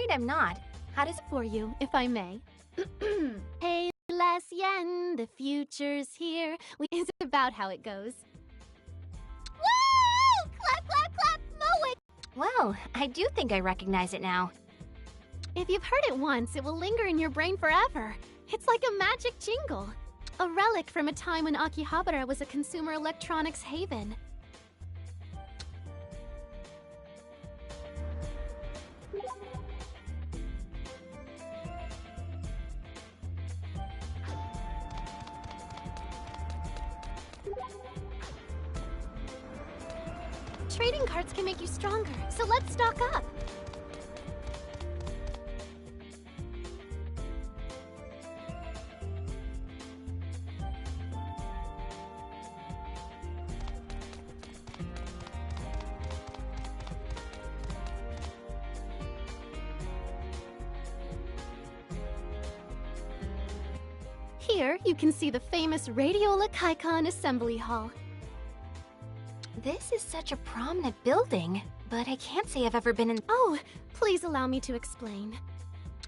I'm not. How does it For you, if I may. Hey, less yen, the future's here. It's about how it goes. Woo! Clap, clap, clap, mow it! Well, I do think I recognize it now. If you've heard it once, it will linger in your brain forever. It's like a magic jingle. A relic from a time when Akihabara was a consumer electronics haven. Trading cards can make you stronger, so let's stock up. Here, you can see the famous Radiola Kaikon Assembly Hall. This is such a prominent building, but I can't say I've ever been in. Oh, please allow me to explain.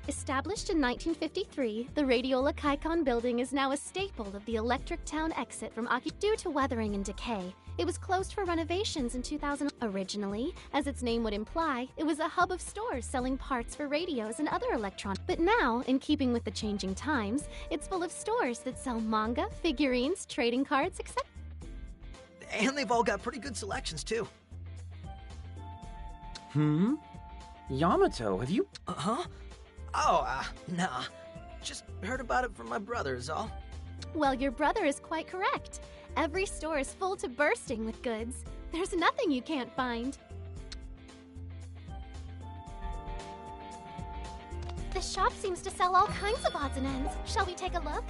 Established in 1953, the Radiola Kaikon building is now a staple of the Electric Town exit from Aki. Due to weathering and decay, it was closed for renovations in 2000. Originally, as its name would imply, it was a hub of stores selling parts for radios and other electronics. But now, in keeping with the changing times, it's full of stores that sell manga, figurines, trading cards, etc. And they've all got pretty good selections, too. Yamato, have you... Huh? Oh, nah. Just heard about it from my brother is all. Well, your brother is quite correct. Every store is full to bursting with goods. There's nothing you can't find. The shop seems to sell all kinds of odds and ends. Shall we take a look?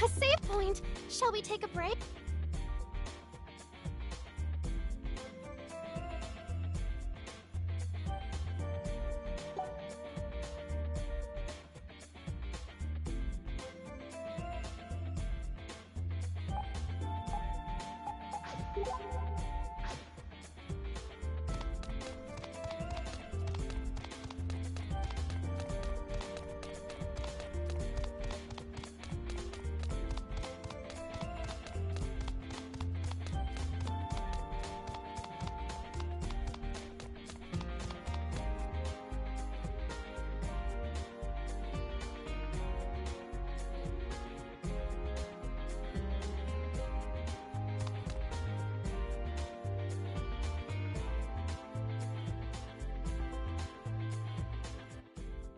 A save point! Shall we take a break?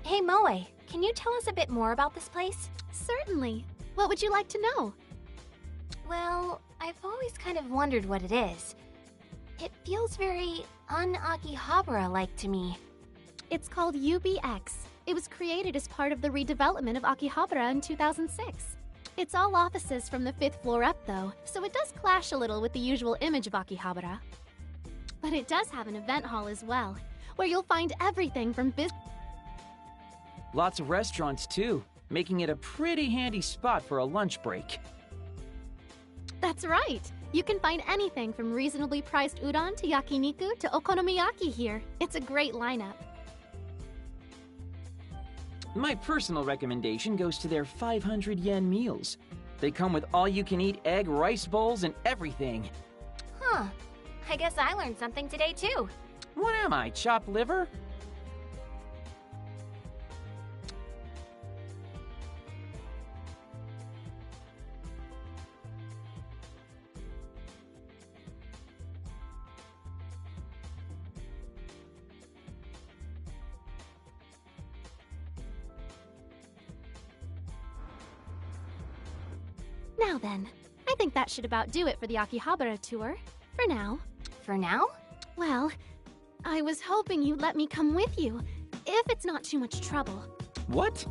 Hey Moe, can you tell us a bit more about this place? Certainly. What would you like to know? Well, I've always kind of wondered what it is. It feels very un-Akihabara-like to me. It's called UBX. It was created as part of the redevelopment of Akihabara in 2006. It's all offices from the 5th floor up, though, so it does clash a little with the usual image of Akihabara. But it does have an event hall as well, where you'll find everything from business. Lots of restaurants, too, making it a pretty handy spot for a lunch break. That's right! You can find anything from reasonably priced udon to yakiniku to okonomiyaki here. It's a great lineup. My personal recommendation goes to their 500 yen meals. They come with all-you-can-eat egg rice bowls and everything. Huh. I guess I learned something today, too. What am I, chopped liver? Now then, I think that should about do it for the Akihabara tour. For now. For now? Well, I was hoping you'd let me come with you, if it's not too much trouble. What?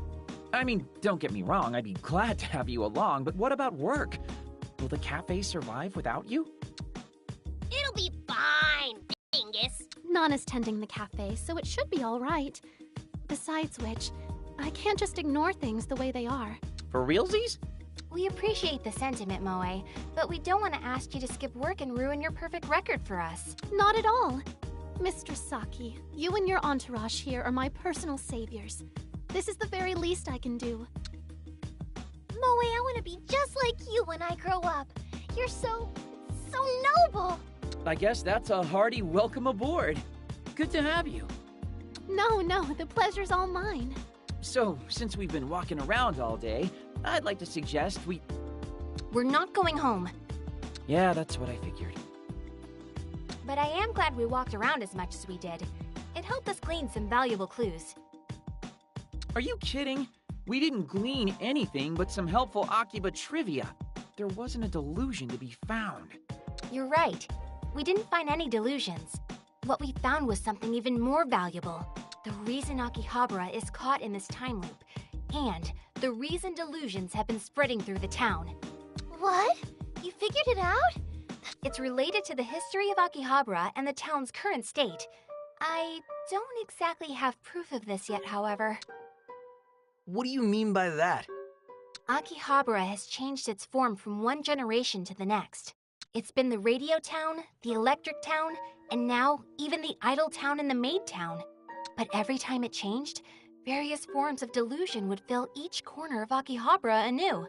I mean, don't get me wrong, I'd be glad to have you along, but what about work? Will the cafe survive without you? It'll be fine, dingus. Nana's tending the cafe, so it should be all right. Besides which, I can't just ignore things the way they are. For realsies? We appreciate the sentiment, Moe, but we don't want to ask you to skip work and ruin your perfect record for us. Not at all. Mistress Saki, you and your entourage here are my personal saviors. This is the very least I can do. Moe, I want to be just like you when I grow up. You're so noble. I guess that's a hearty welcome aboard. Good to have you. No, the pleasure's all mine. So, since we've been walking around all day, I'd like to suggest We're not going home. Yeah, that's what I figured. But I am glad we walked around as much as we did. It helped us glean some valuable clues. Are you kidding? We didn't glean anything but some helpful Akiba trivia. There wasn't a delusion to be found. You're right. We didn't find any delusions. What we found was something even more valuable. The reason Akihabara is caught in this time loop, and the reason delusions have been spreading through the town. What? You figured it out? It's related to the history of Akihabara and the town's current state. I don't exactly have proof of this yet, however. What do you mean by that? Akihabara has changed its form from one generation to the next. It's been the radio town, the electric town, and now even the idle town and the maid town. But every time it changed, various forms of delusion would fill each corner of Akihabara anew.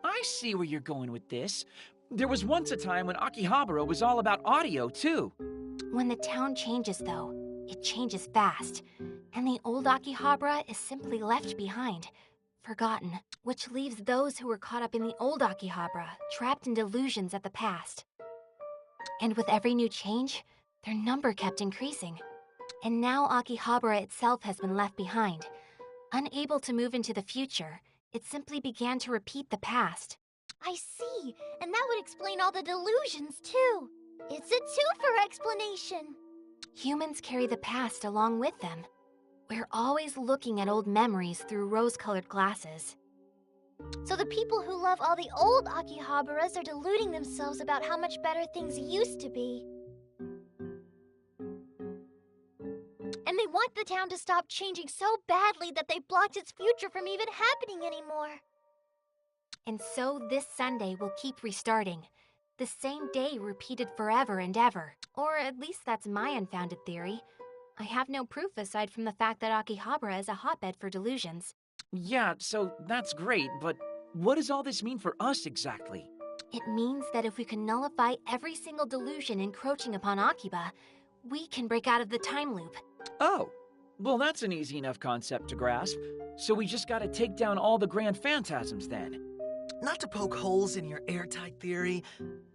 I see where you're going with this. There was once a time when Akihabara was all about audio, too. When the town changes, though, it changes fast. And the old Akihabara is simply left behind, forgotten, which leaves those who were caught up in the old Akihabara trapped in delusions of the past. And with every new change, their number kept increasing. And now Akihabara itself has been left behind. Unable to move into the future, it simply began to repeat the past. I see, and that would explain all the delusions, too. It's a two-for explanation. Humans carry the past along with them. We're always looking at old memories through rose-colored glasses. So the people who love all the old Akihabaras are deluding themselves about how much better things used to be. And they want the town to stop changing so badly that they've blocked its future from even happening anymore. And so this Sunday will keep restarting. The same day repeated forever and ever. Or at least that's my unfounded theory. I have no proof aside from the fact that Akihabara is a hotbed for delusions. Yeah, so that's great, but what does all this mean for us exactly? It means that if we can nullify every single delusion encroaching upon Akiba, we can break out of the time loop. Oh, well that's an easy enough concept to grasp. So we just gotta take down all the grand phantasms then. Not to poke holes in your airtight theory,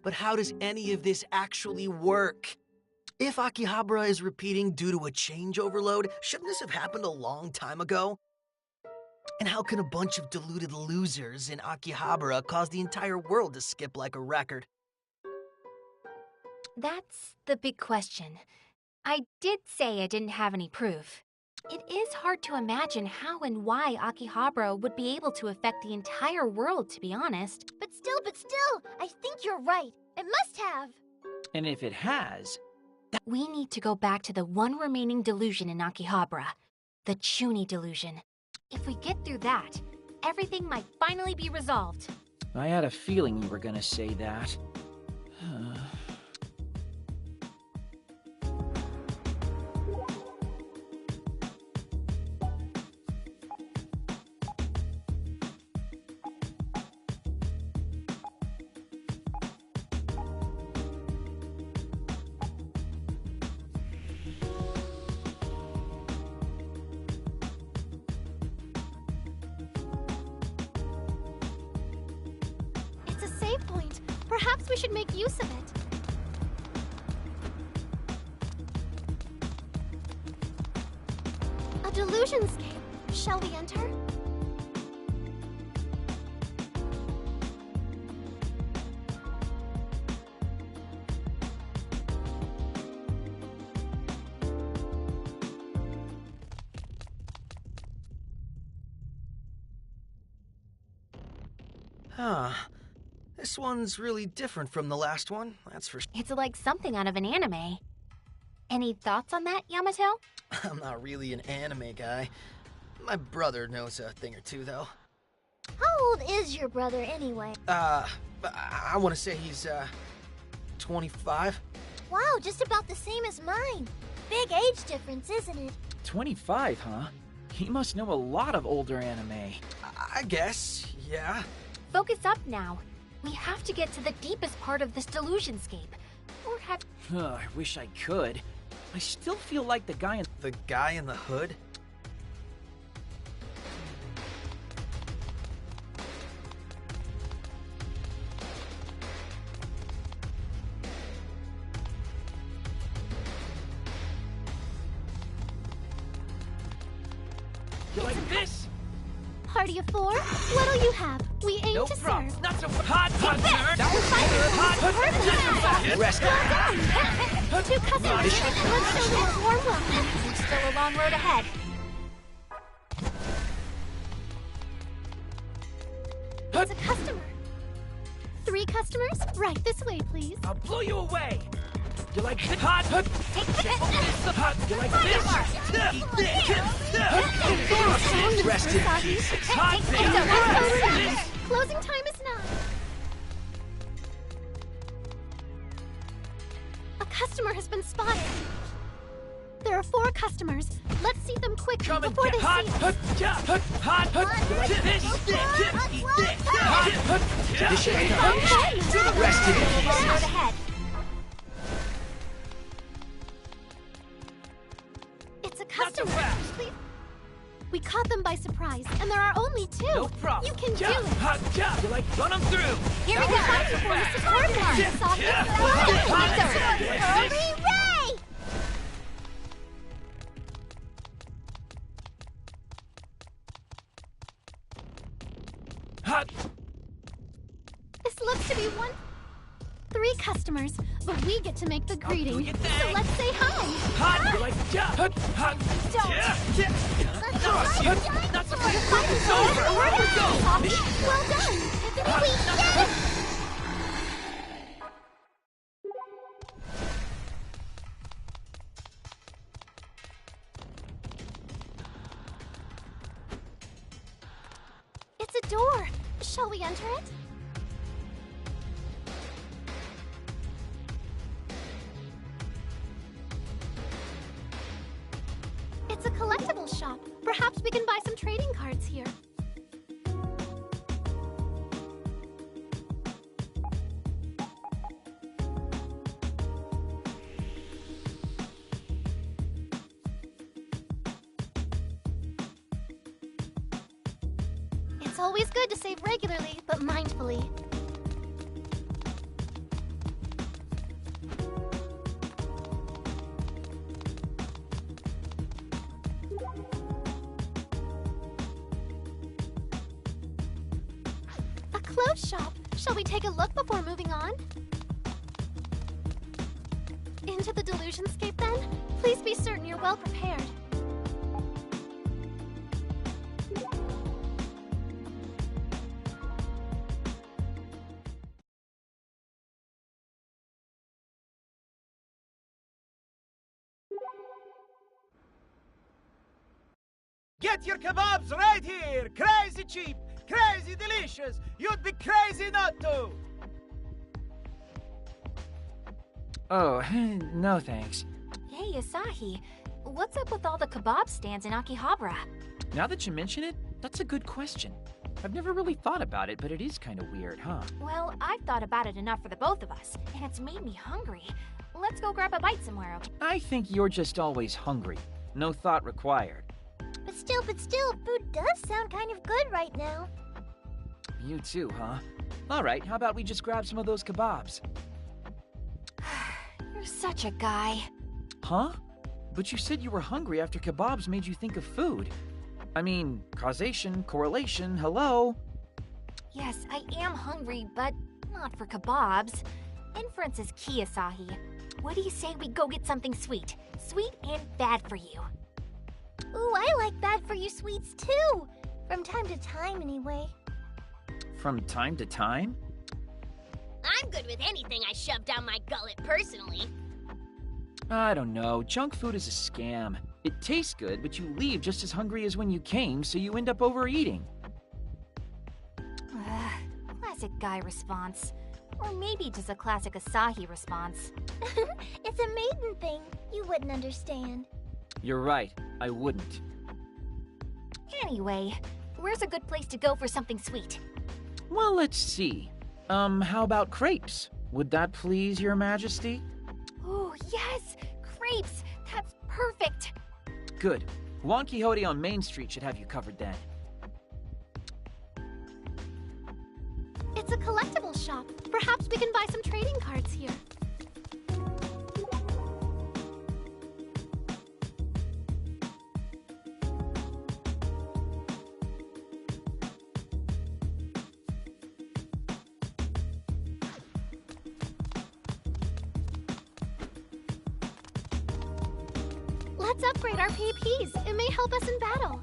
but how does any of this actually work? If Akihabara is repeating due to a change overload, shouldn't this have happened a long time ago? And how can a bunch of deluded losers in Akihabara cause the entire world to skip like a record? That's the big question. I did say I didn't have any proof. It is hard to imagine how and why Akihabara would be able to affect the entire world, to be honest. But still, I think you're right. It must have. And if it has... We need to go back to the one remaining delusion in Akihabara, the Chuni delusion. If we get through that, everything might finally be resolved. I had a feeling you were gonna say that. It's a save point. Perhaps we should make use of it. A delusionscape. Shall we enter? Huh. This one's really different from the last one, that's for sure. It's like something out of an anime. Any thoughts on that, Yamato? I'm not really an anime guy. My brother knows a thing or two, though. How old is your brother anyway? I want to say he's, 25? Wow, just about the same as mine. Big age difference, isn't it? 25, huh? He must know a lot of older anime. I guess, yeah. Focus up now. We have to get to the deepest part of this delusionscape. Or have... I wish I could. I still feel like the guy in... The guy in the hood? You like this? Party of four? What'll you have? We aim No to problems. serve. Not so hot, nerd. That was Perfect. Rest Well done. Two customers. Let's show them a warm welcome. Still a long road ahead. It's a customer. 3 customers? Right this way, please. I'll blow you away. You like this? Hot. Hot. You like this? Eat this. Rest in peace. Hot. This. Closing time is nigh. A customer has been spotted. There are 4 customers. Let's see them quickly Come and before get they hot. see us. Hot. You like this? Eat this. Hot. This should be Rest in Long peace. road ahead. It's a Not so customer. fast. Please. We caught them by surprise, and there are only 2. No problem. You can do Yeah. it. Hot. Yeah. You like run them through. Here we go. Time for us to support them. Yeah. Soft Yeah. and fluid. Hot. You like this? Hooray! Hot. This looks to be 3 customers, but we get to make the greeting. do your So thing. let's say hi. Hot. You like yeah. Hot. Don't. Yeah. Let's Cross. go. Not so Fight fast. is It's over. over. Where'd we go? Well done. We did it! It's a door. Shall we enter it? shop. Perhaps we can buy some trading cards here. It's always good to save regularly, but mindfully. A clothes shop. Shall we take a look before moving on? Into the Delusionscape then? Please be certain you're well prepared. Get your kebabs right here! Crazy cheap! Crazy delicious! You'd be crazy not to! Oh, no thanks. Hey, Asahi. What's up with all the kebab stands in Akihabara? Now that you mention it, that's a good question. I've never really thought about it, but it is kind of weird, huh? Well, I've thought about it enough for the both of us, and it's made me hungry. Let's go grab a bite somewhere, okay? I think you're just always hungry. No thought required. But still, food does sound kind of good right now. You too, huh? Alright, how about we just grab some of those kebabs? You're such a guy. Huh? But you said you were hungry after kebabs made you think of food. I mean, causation, correlation, hello? Yes, I am hungry, but not for kebabs. Inference is key, Asahi. What do you say we go get something sweet? Sweet and bad for you. Ooh, I like bad for you sweets too. From time to time, anyway. From time to time? I'm good with anything I shove down my gullet personally. I don't know. Junk food is a scam. It tastes good, but you leave just as hungry as when you came, so you end up overeating. Classic guy response. Or maybe just a classic Asahi response. It's a maiden thing. You wouldn't understand. You're right. I wouldn't. Anyway, where's a good place to go for something sweet? Well, let's see. How about crepes? Would that please your majesty? Oh, yes! Crepes! That's perfect! Good. Juan Quixote on Main Street should have you covered then. It's a collectible shop. Perhaps we can buy some trading cards here. Let's upgrade our PPs. It may help us in battle.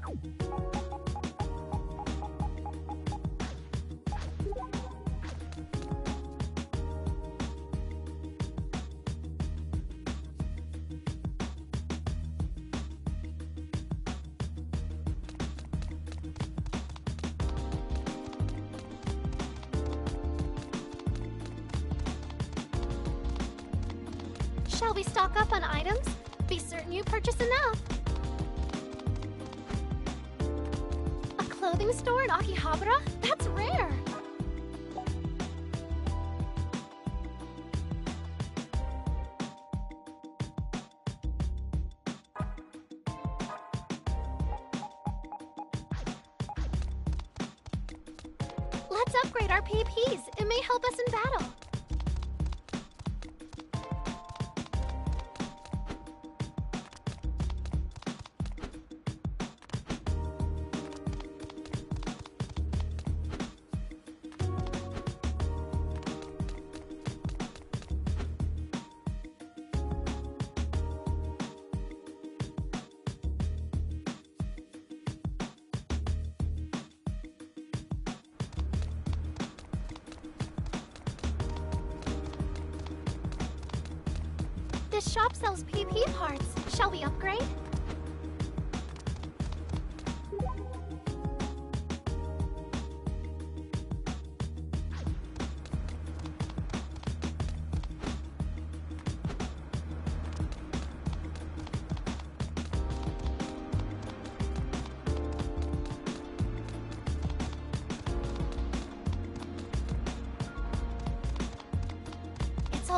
Shall we stock up on items? Be certain you purchase enough. A clothing store in Akihabara? That's rare. Let's upgrade our PPs. It may help us in battle. This shop sells PP parts. Shall we upgrade?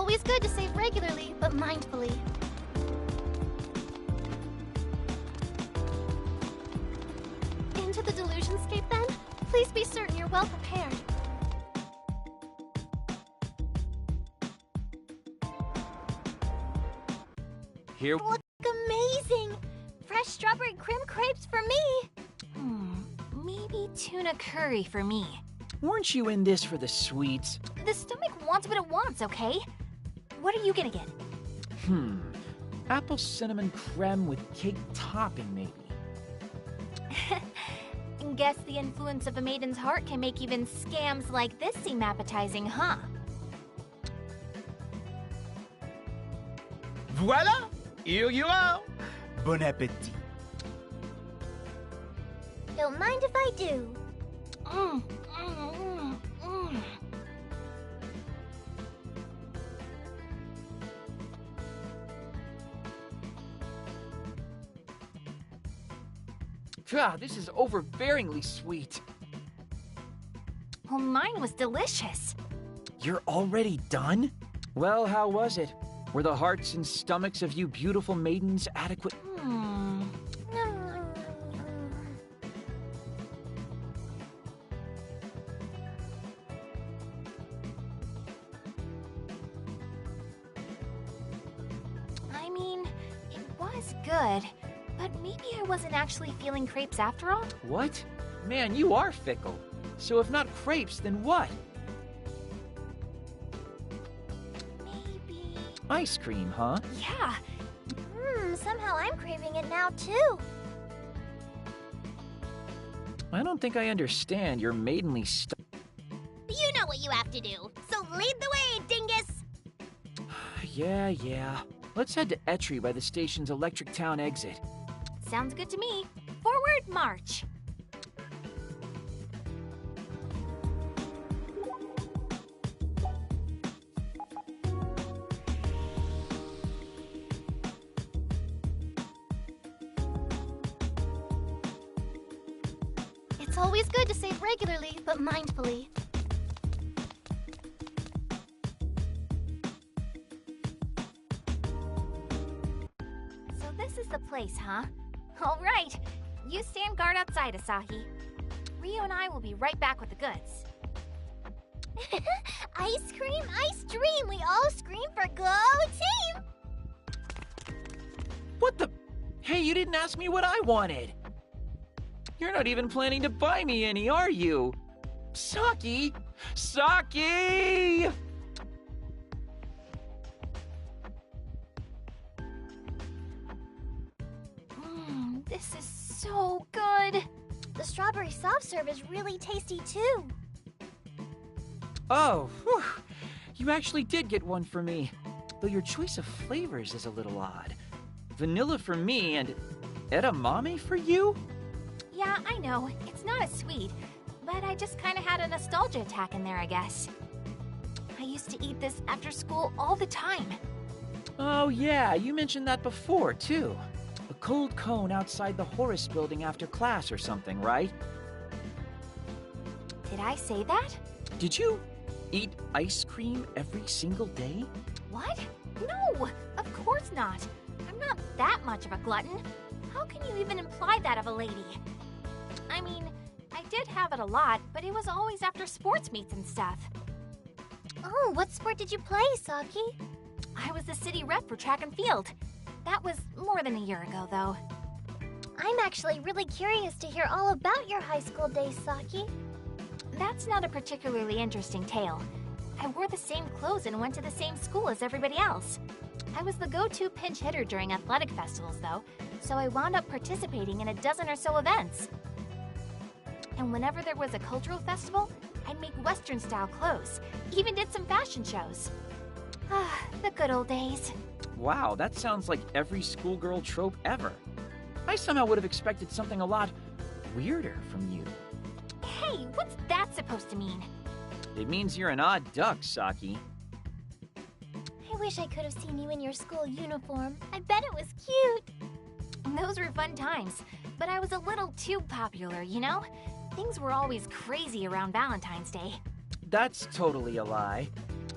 always good to save regularly, but mindfully. Into the Delusionscape, then? Please be certain you're well prepared. Here. Look amazing! Fresh strawberry cream crepes for me! Maybe tuna curry for me. Weren't you in this for the sweets? The stomach wants what it wants, okay? What are you gonna get? Apple cinnamon creme with cake topping, maybe. Guess the influence of a maiden's heart can make even scams like this seem appetizing, huh? Voila! Here you are! Bon appétit! Don't mind if I do. God, this is overbearingly sweet. Well, mine was delicious. You're already done? Well, how was it? Were the hearts and stomachs of you beautiful maidens adequate? I mean, it was good, but maybe I wasn't actually feeling crepes after all. What? Man, you are fickle. So if not crepes, then what? Maybe... Ice cream, huh? Yeah. Somehow I'm craving it now, too. I don't think I understand your maidenly You know what you have to do, so lead the way, dingus! Yeah. Let's head to Etri by the station's Electric Town exit. Sounds good to me. Forward march. It's always good to save regularly, but mindfully. So this is the place, huh? All right. You stand guard outside, Asahi. Rio and I will be right back with the goods. Ice cream, ice dream! We all scream for Go Team! What the? Hey, you didn't ask me what I wanted. You're not even planning to buy me any, are you? Saki! Saki! This is so good. The strawberry soft serve is really tasty, too. Oh, whew. You actually did get one for me. Though your choice of flavors is a little odd. Vanilla for me and edamame for you? Yeah, I know. It's not as sweet, but I just kind of had a nostalgia attack in there, I guess. I used to eat this after school all the time. Oh yeah, you mentioned that before, too. A cold cone outside the Horace building after class or something, right? Did I say that? Did you eat ice cream every single day? What? No, of course not. I'm not that much of a glutton. How can you even imply that of a lady? I mean, I did have it a lot, but it was always after sports meets and stuff. Oh, what sport did you play, Saki? I was the city rep for track and field. That was more than a year ago, though. I'm actually really curious to hear all about your high school days, Saki. That's not a particularly interesting tale. I wore the same clothes and went to the same school as everybody else. I was the go-to pinch hitter during athletic festivals, though, so I wound up participating in a dozen or so events. And whenever there was a cultural festival, I'd make Western-style clothes, even did some fashion shows. Ah, the good old days. Wow, that sounds like every schoolgirl trope ever. I somehow would have expected something a lot weirder from you. Hey, what's that supposed to mean? It means you're an odd duck, Saki. I wish I could have seen you in your school uniform. I bet it was cute. Those were fun times, but I was a little too popular, you know? Things were always crazy around Valentine's Day. That's totally a lie.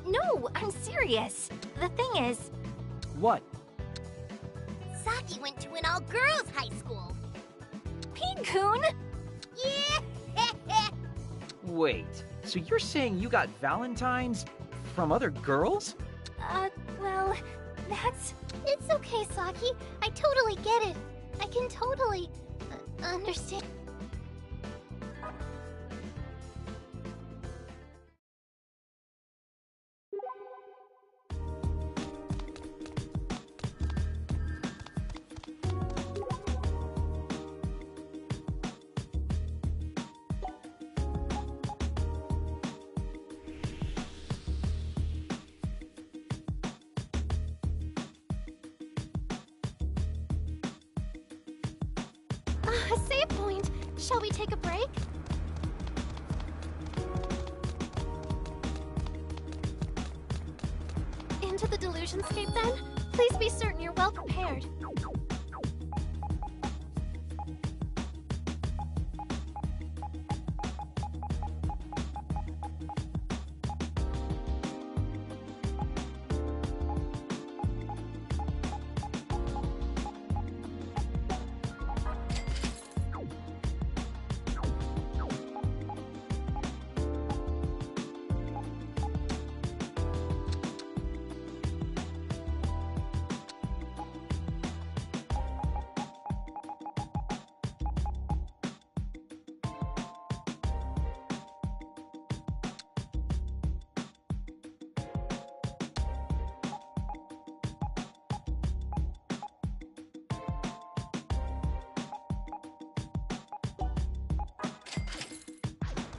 No, I'm serious. The thing is, What? Saki went to an all-girls high school. Pig-kun? Yeah! Wait, so you're saying you got Valentines from other girls? Well, that's... It's okay, Saki. I totally get it. I can totally understand. Save point. Shall we take a break? Into the Delusionscape, then? Please be certain you're well prepared.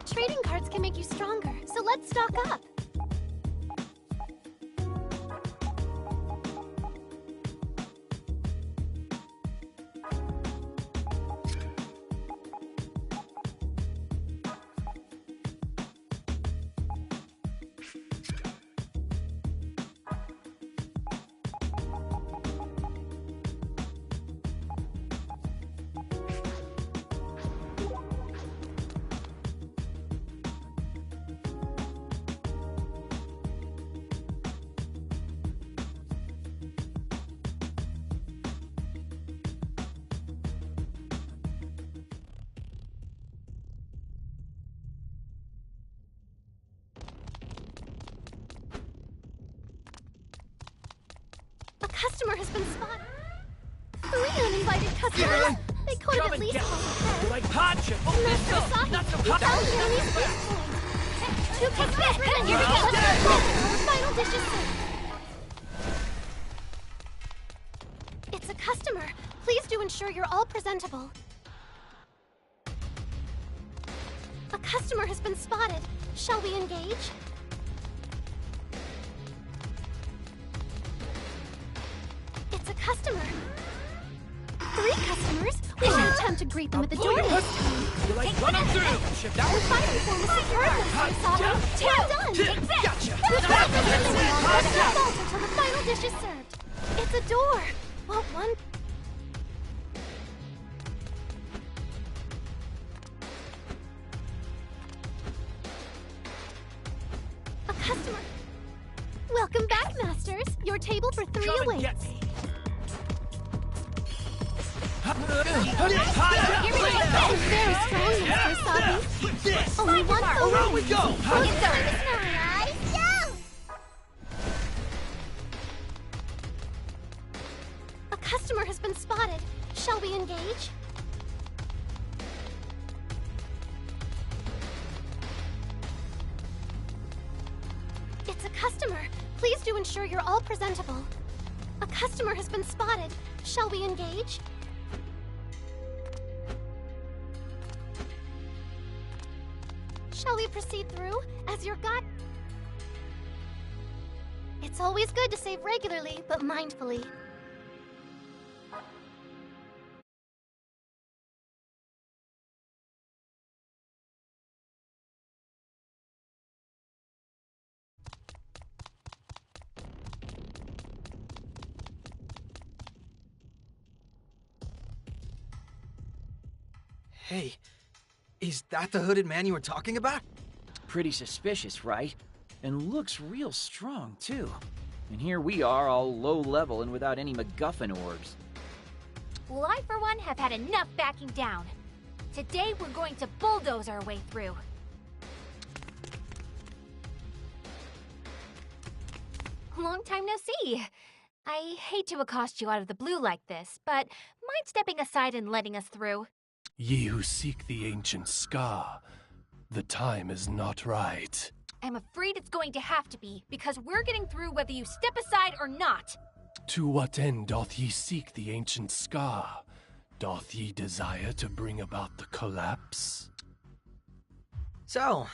Trading cards can make you stronger, so let's stock up. A customer has been spotted. 3 uninvited customers. They could have at least called ahead. Like hot chip. Master Saki, Not so you hot. found the enemy space point. 2 customers remaining. Here we go. The final dish is served. It's a customer. Please do ensure you're all presentable. A customer has been spotted. Shall we engage? It's a customer. 3 customers? We should attempt to greet them at the door this time. You're like, run them through. Ship that The one. fighting form is secured this time, Saki. Well done! Gotcha. Who's back for something longer? Don't falter until the final dish is served. It's a door. Well, one... A customer. Welcome back, Masters. Your table for 3 Come and awaits. get me. Very strong, Master Saki. Only one Around we away. go. Alright, go! A customer has been spotted. Shall we engage? It's a customer. Please do ensure you're all presentable. A customer has been spotted. Shall we engage? Shall we proceed through as your guide? It's always good to save regularly, but mindfully. Hey, is that the hooded man you were talking about? Pretty suspicious, right? And looks real strong, too. And here we are, all low level and without any MacGuffin orbs. Well, I, for one, have had enough backing down. Today, we're going to bulldoze our way through. Long time no see. I hate to accost you out of the blue like this, but mind stepping aside and letting us through? Ye who seek the ancient scar, the time is not right. I'm afraid it's going to have to be, because we're getting through whether you step aside or not. To what end doth ye seek the ancient scar? Doth ye desire to bring about the collapse? So,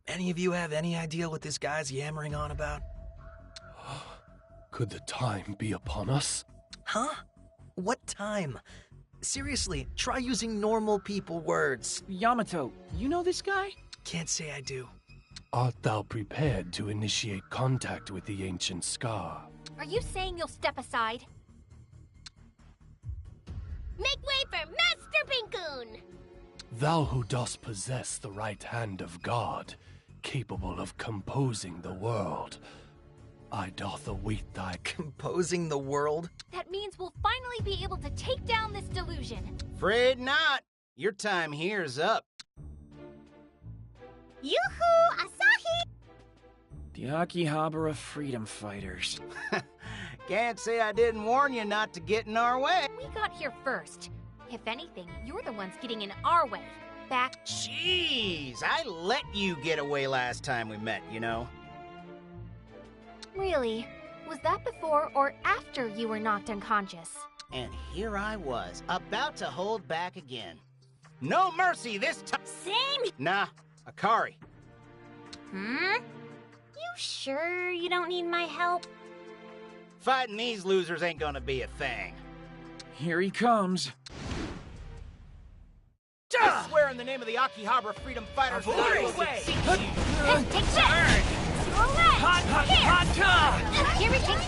any of you have any idea what this guy's yammering on about? Could the time be upon us? Huh? What time? Seriously, try using normal people words. Yamato, you know this guy? Can't say I do. Art thou prepared to initiate contact with the ancient scar? Are you saying you'll step aside? Make way for Master Pinkoon! Thou who dost possess the right hand of God, capable of composing the world, I doth await thy Composing the world? That means we'll finally be able to take down this delusion. Afraid not. Your time here's up. Yoo-hoo, Asahi! The Akihabara Freedom Fighters. Can't say I didn't warn you not to get in our way. We got here first. If anything, you're the ones getting in our way. Back. Jeez, I let you get away last time we met, you know. Really? Was that before or after you were knocked unconscious? And here I was, about to hold back again. No mercy this time. Same! Nah, Akari. You sure you don't need my help? Fighting these losers ain't gonna be a thing. Here he comes. I swear in the name of the Akihabara Freedom Fighters, fly away! Hey, take that! Throw away! Here we take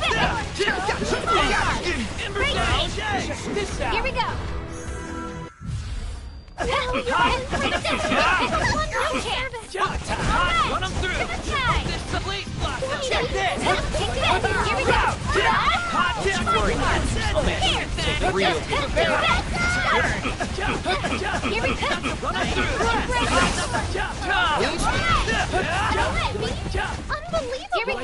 this! Here we go! Run him through! This is the late block! Check this! Here we go! Don't worry, real Here we go! Run him through! Here we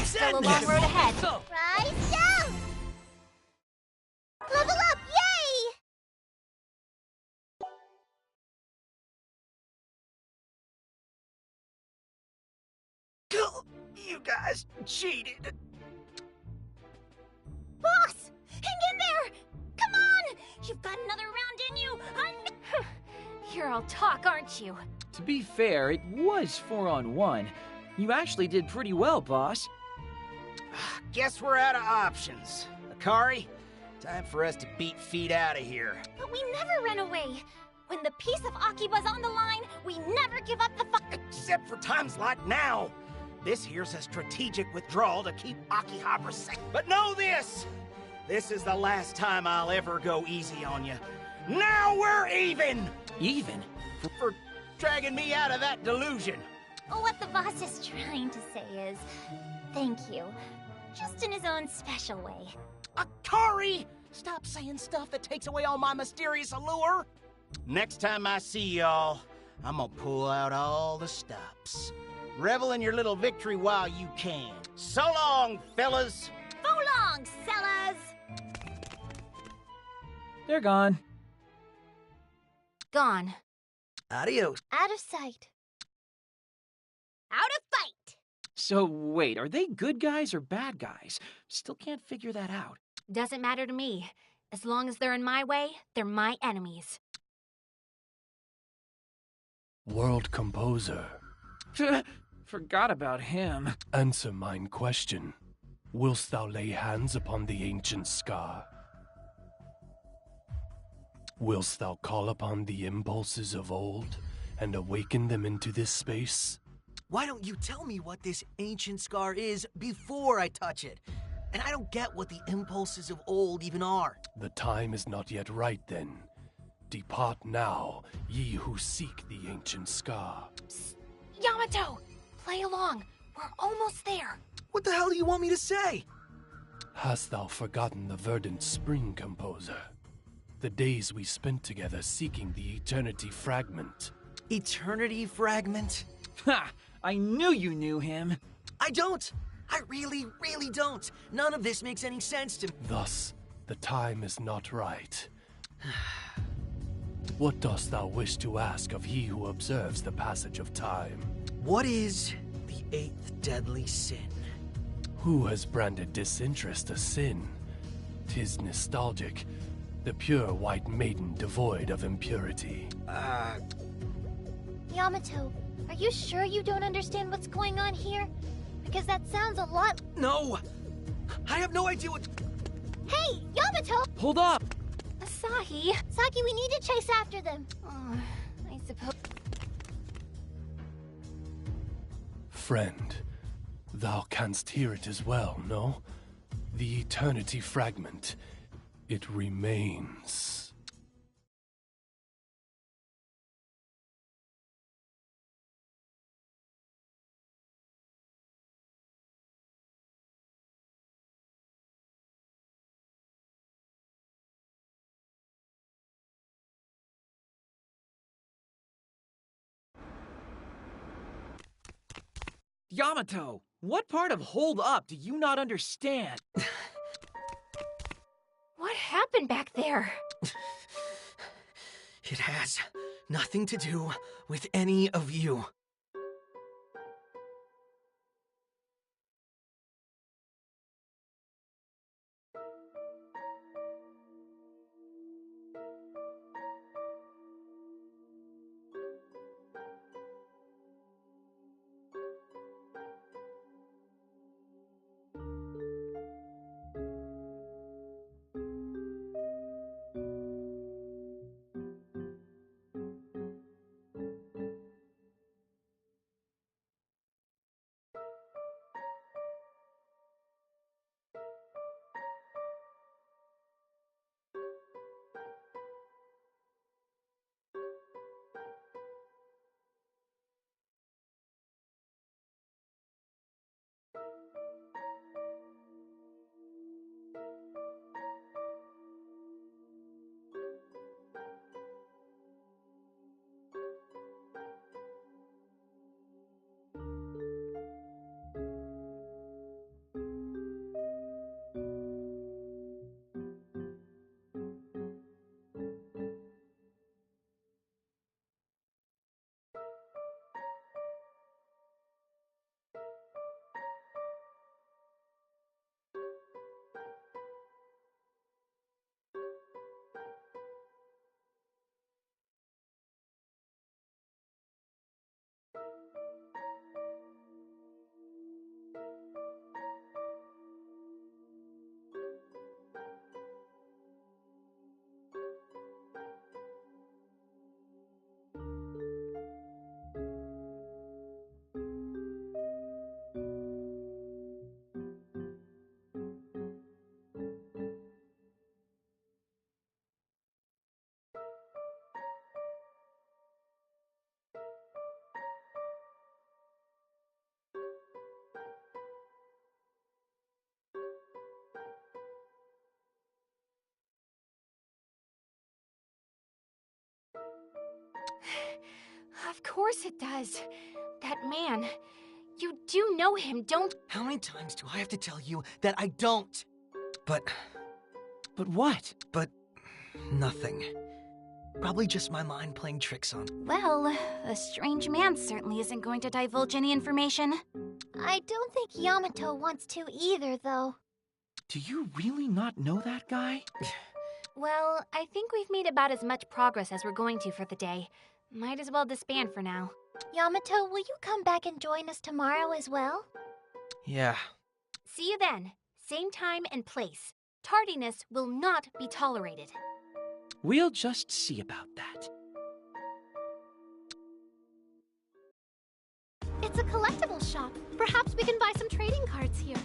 Still a long road ahead. Right down! Level up, yay! You guys cheated. Boss! Hang in there! Come on! You've got another round in you! You're all talk, aren't you? To be fair, it was 4-on-1. You actually did pretty well, boss. Guess we're out of options. Akari, time for us to beat feet out of here. But we never run away. When the peace of AKIBA'S on the line, we never give up the fight. Except for times like now. This here's a strategic withdrawal to keep Akihabara safe. But know this! This is the last time I'll ever go easy on you. Now we're even! Even? For dragging me out of that delusion. What the boss is trying to say is, thank you. Just in his own special way. Akari! Stop saying stuff that takes away all my mysterious allure! Next time I see y'all, I'm gonna pull out all the stops. Revel in your little victory while you can. So long, fellas! So long, sellers! They're gone. Gone. Adios. Out of sight. Out of fight! So wait, are they good guys or bad guys? Still can't figure that out. Doesn't matter to me. As long as they're in my way, they're my enemies. World composer. Forgot about him. Answer mine question. Willst thou lay hands upon the ancient scar? Willst thou call upon the impulses of old and awaken them into this space? Why don't you tell me what this ancient scar is before I touch it? And I don't get what the impulses of old even are. The time is not yet right then. Depart now, ye who seek the ancient scar. Psst. Yamato! Play along. We're almost there. What the hell do you want me to say? Hast thou forgotten the verdant spring, composer? The days we spent together seeking the eternity fragment. Eternity fragment? Ha! I knew you knew him. I don't. I really don't. None of this makes any sense to me. Thus, the time is not right. What dost thou wish to ask of he who observes the passage of time? What is the eighth deadly sin? Who has branded disinterest a sin? 'Tis nostalgic, the pure white maiden devoid of impurity. Yamato, are you sure you don't understand what's going on here? Because that sounds a lot... No! I have no idea what... Hey, Yamato! Hold up! Asahi. Saki, we need to chase after them. I suppose... Friend, thou canst hear it as well, no? The eternity fragment, it remains. Yamato, what part of hold up do you not understand? What happened back there? It has nothing to do with any of you. Of course it does. That man. You do know him, don't... How many times do I have to tell you that I don't? But what? nothing. Probably just my mind playing tricks on. Well, a strange man certainly isn't going to divulge any information. I don't think Yamato wants to either, though. Do you really not know that guy? Well, I think we've made about as much progress as we're going to for the day. Might as well disband for now. Yamato, will you come back and join us tomorrow as well? Yeah. See you then. Same time and place. Tardiness will not be tolerated. We'll just see about that. It's a collectible shop. Perhaps we can buy some trading cards here.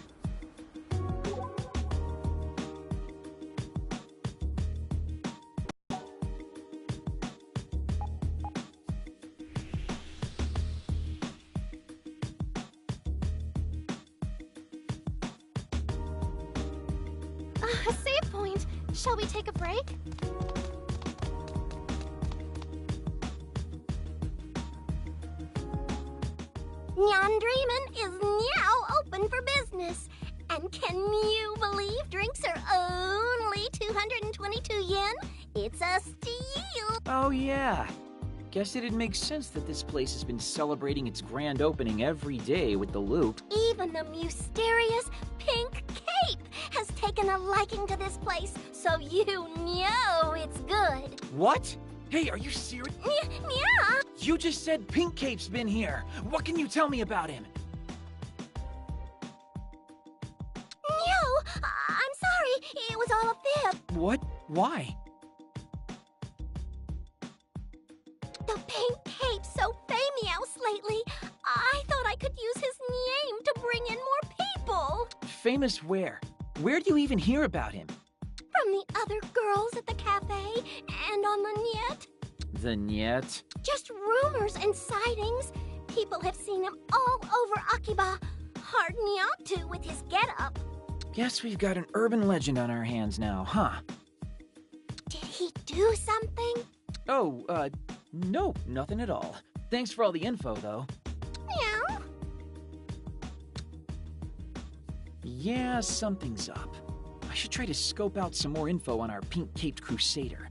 A save point. Shall we take a break? Nyan-Dreamin' is now open for business. And can you believe drinks are only 222 yen? It's a steal! Oh yeah. Guess it'd make sense that this place has been celebrating its grand opening every day with the loop. Even the mysterious Pink Cape has taken a liking to this place, so you know it's good. What? Hey, are you serious? Yeah. You just said Pink Cape's been here. What can you tell me about him? No, I'm sorry. It was all a fib. What? Why? The Pink Cape's so famous lately. I thought I could use his name to bring in more people. Famous where? Where do you even hear about him? From the other girls at the cafe and on the net. The Niet? Just rumors and sightings. People have seen him all over Akiba. Hard not to with his getup. Guess we've got an urban legend on our hands now, huh? Did he do something? Oh, no, nothing at all. Thanks for all the info, though. Yeah. Yeah, something's up. I should try to scope out some more info on our pink-caped crusader.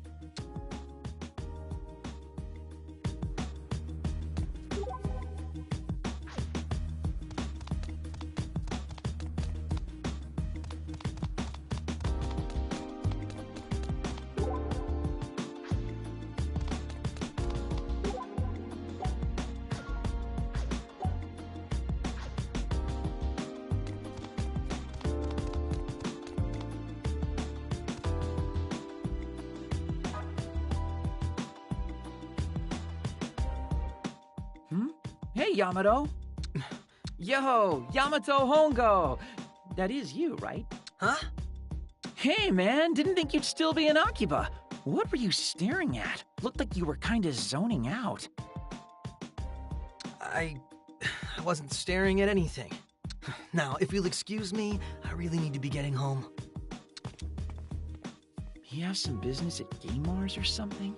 Hey, Yamato! Yo, Yamato Hongo! That is you, right? Huh? Hey, man, didn't think you'd still be in Akiba. What were you staring at? Looked like you were kinda zoning out. I wasn't staring at anything. Now, if you'll excuse me, I really need to be getting home. You have some business at Game Mars or something?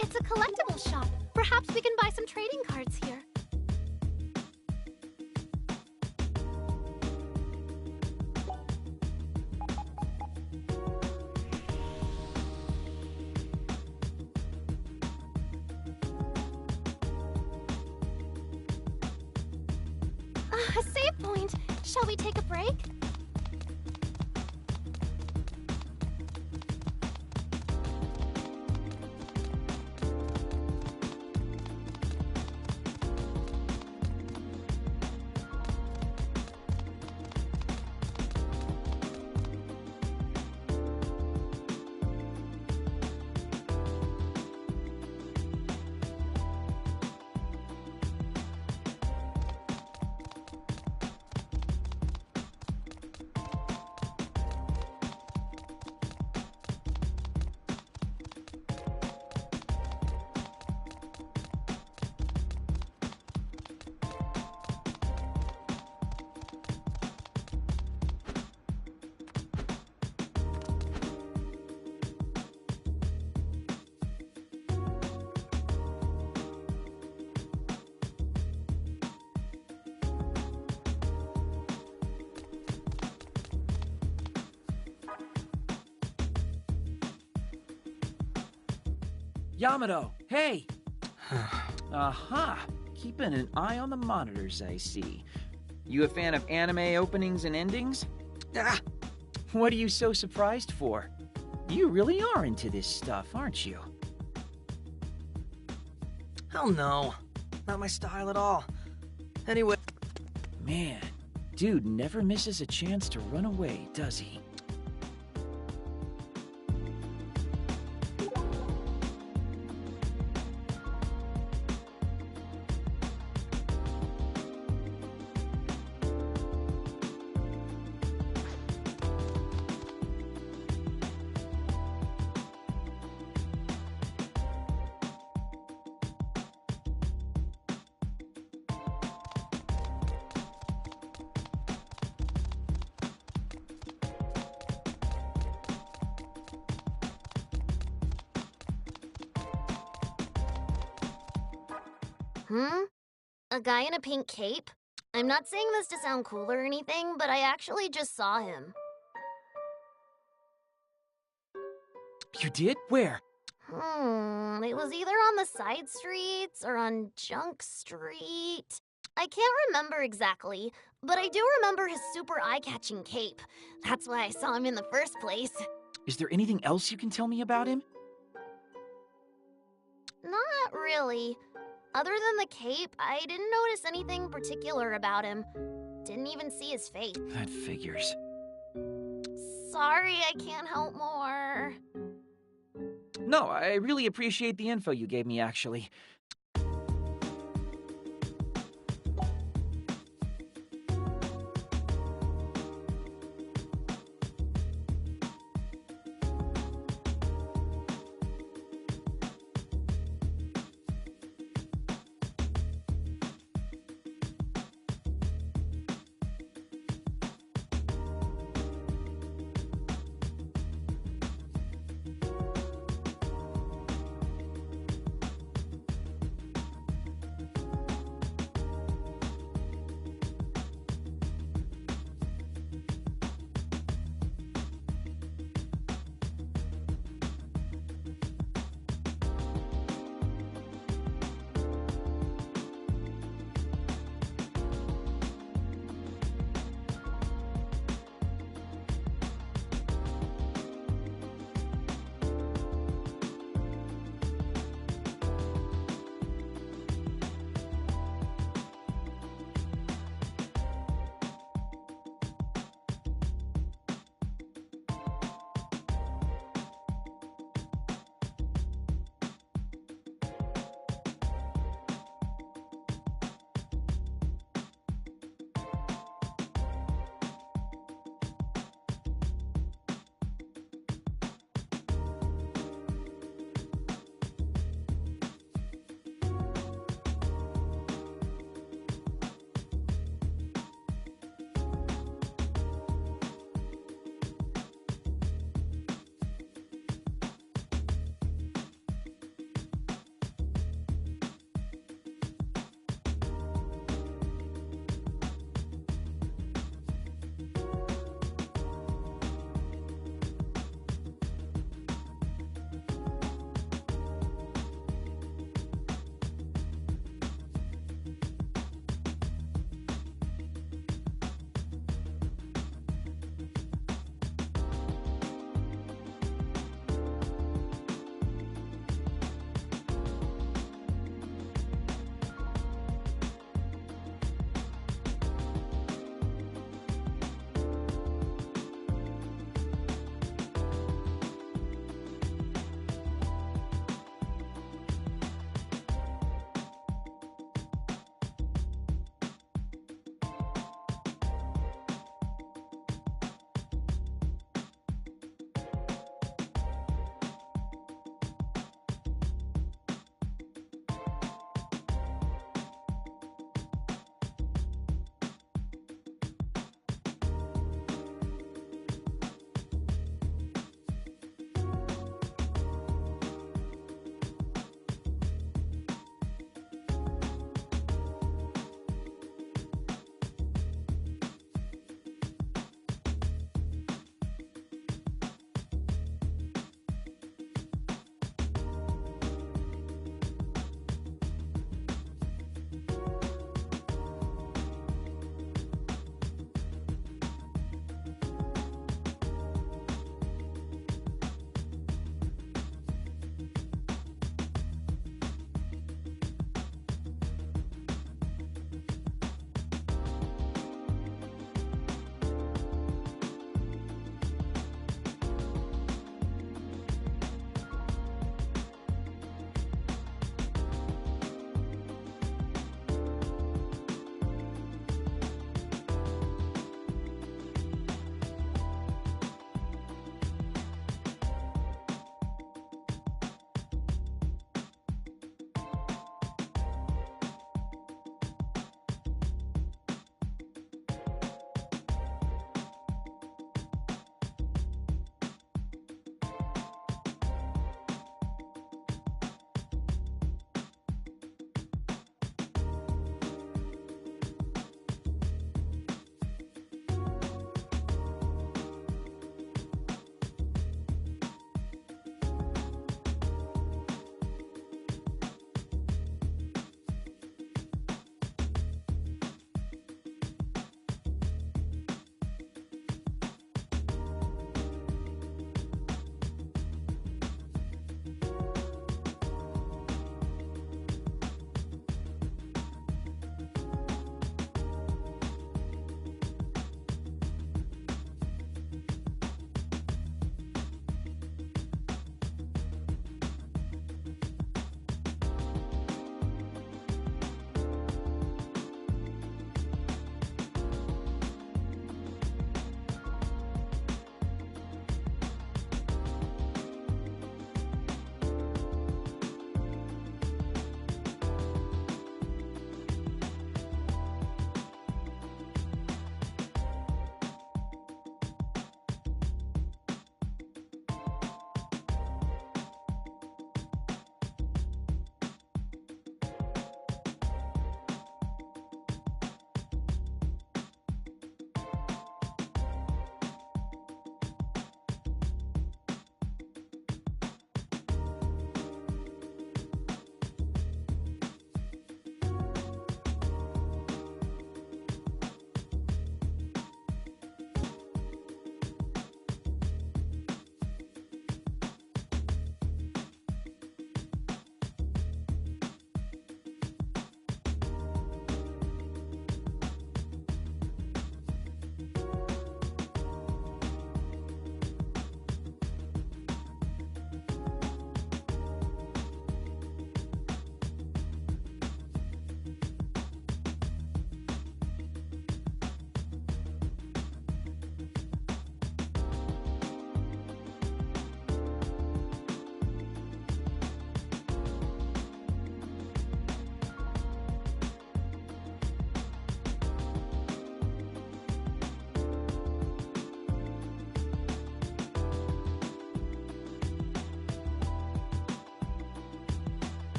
It's a collectible shop. Perhaps we can buy some trading cards here. A save point. Shall we take a break? Yamato, hey! Aha! Keeping an eye on the monitors, I see. You a fan of anime openings and endings? Ah, What are you so surprised for? You really are into this stuff, aren't you? hell no. Not my style at all. Anyway, Man, dude never misses a chance to run away, does he? A guy in a pink cape? I'm not saying this to sound cool or anything, but I actually just saw him. You did? Where? It was either on the side streets or on Junk Street. I can't remember exactly, but I do remember his super eye-catching cape. That's why I saw him in the first place. Is there anything else you can tell me about him? Not really. Other than the cape, I didn't notice anything particular about him. Didn't even see his face. That figures. Sorry, I can't help more. No, I really appreciate the info you gave me, actually.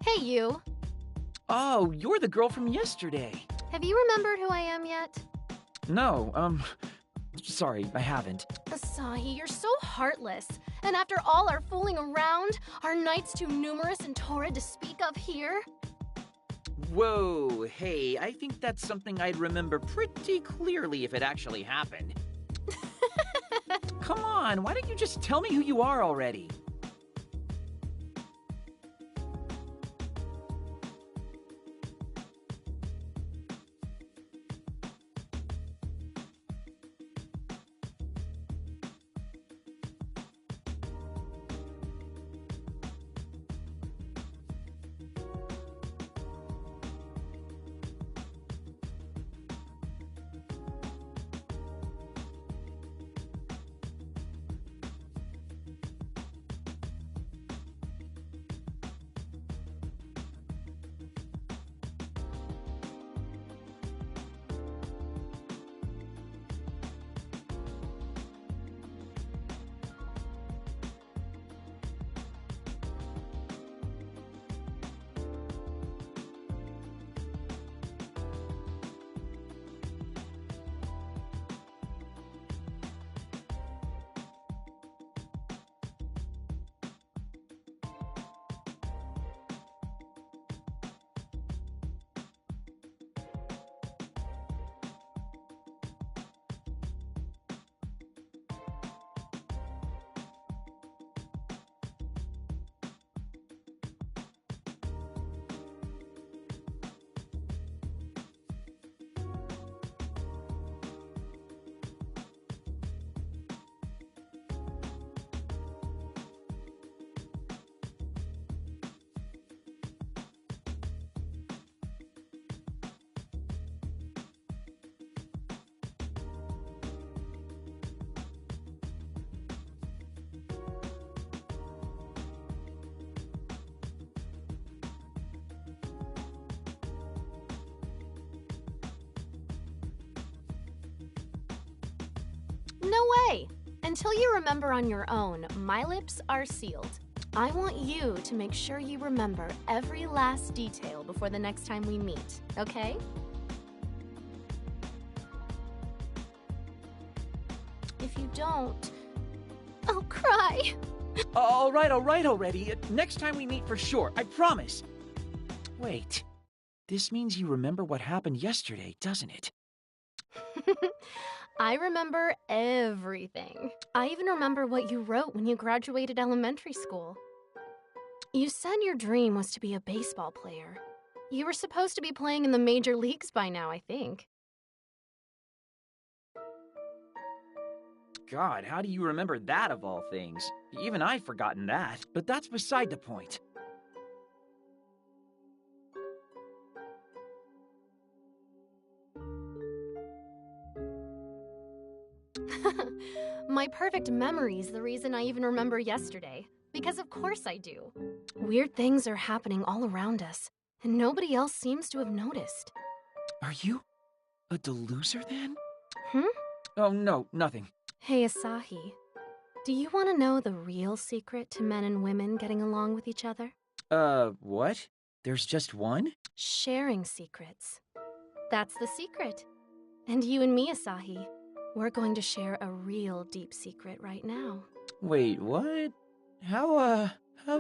Hey, you. Oh, you're the girl from yesterday. Have you remembered who I am yet? No, sorry, I haven't. Asahi, you're so heartless. And after all our fooling around, are nights too numerous and torrid to speak of here? Whoa, hey, I think that's something I'd remember pretty clearly if it actually happened. Come on, why don't you just tell me who you are already? No way! Until you remember on your own, my lips are sealed. I want you to make sure you remember every last detail before the next time we meet, okay? If you don't, I'll cry. All right already. Next time we meet for sure, I promise. Wait, this means you remember what happened yesterday, doesn't it? I remember everything. I even remember what you wrote when you graduated elementary school. You said your dream was to be a baseball player. You were supposed to be playing in the major leagues by now, I think. God, how do you remember that of all things? Even I've forgotten that. But that's beside the point. My perfect memory's the reason I even remember yesterday. Because of course I do. Weird things are happening all around us, and nobody else seems to have noticed. Are you a deluser then? Hmm? Oh, no, nothing. Hey, Asahi. Do you want to know the real secret to men and women getting along with each other? What? There's just one? Sharing secrets. That's the secret. And you and me, Asahi, we're going to share a real deep secret right now. Wait, what? How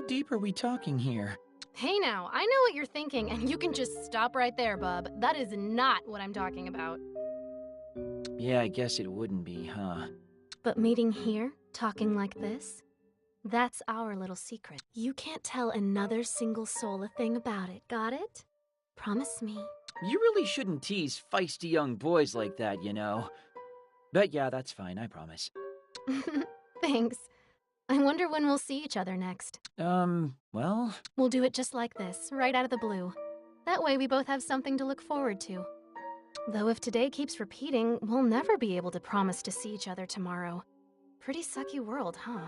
deep are we talking here? Hey now, I know what you're thinking, and you can just stop right there, bub. That is not what I'm talking about. Yeah, I guess it wouldn't be, huh? But meeting here, talking like this, that's our little secret. You can't tell another single soul a thing about it, got it? Promise me. You really shouldn't tease feisty young boys like that, you know. But yeah, that's fine, I promise. Thanks. I wonder when we'll see each other next. Well... We'll do it just like this, right out of the blue. That way we both have something to look forward to. Though if today keeps repeating, we'll never be able to promise to see each other tomorrow. Pretty sucky world, huh?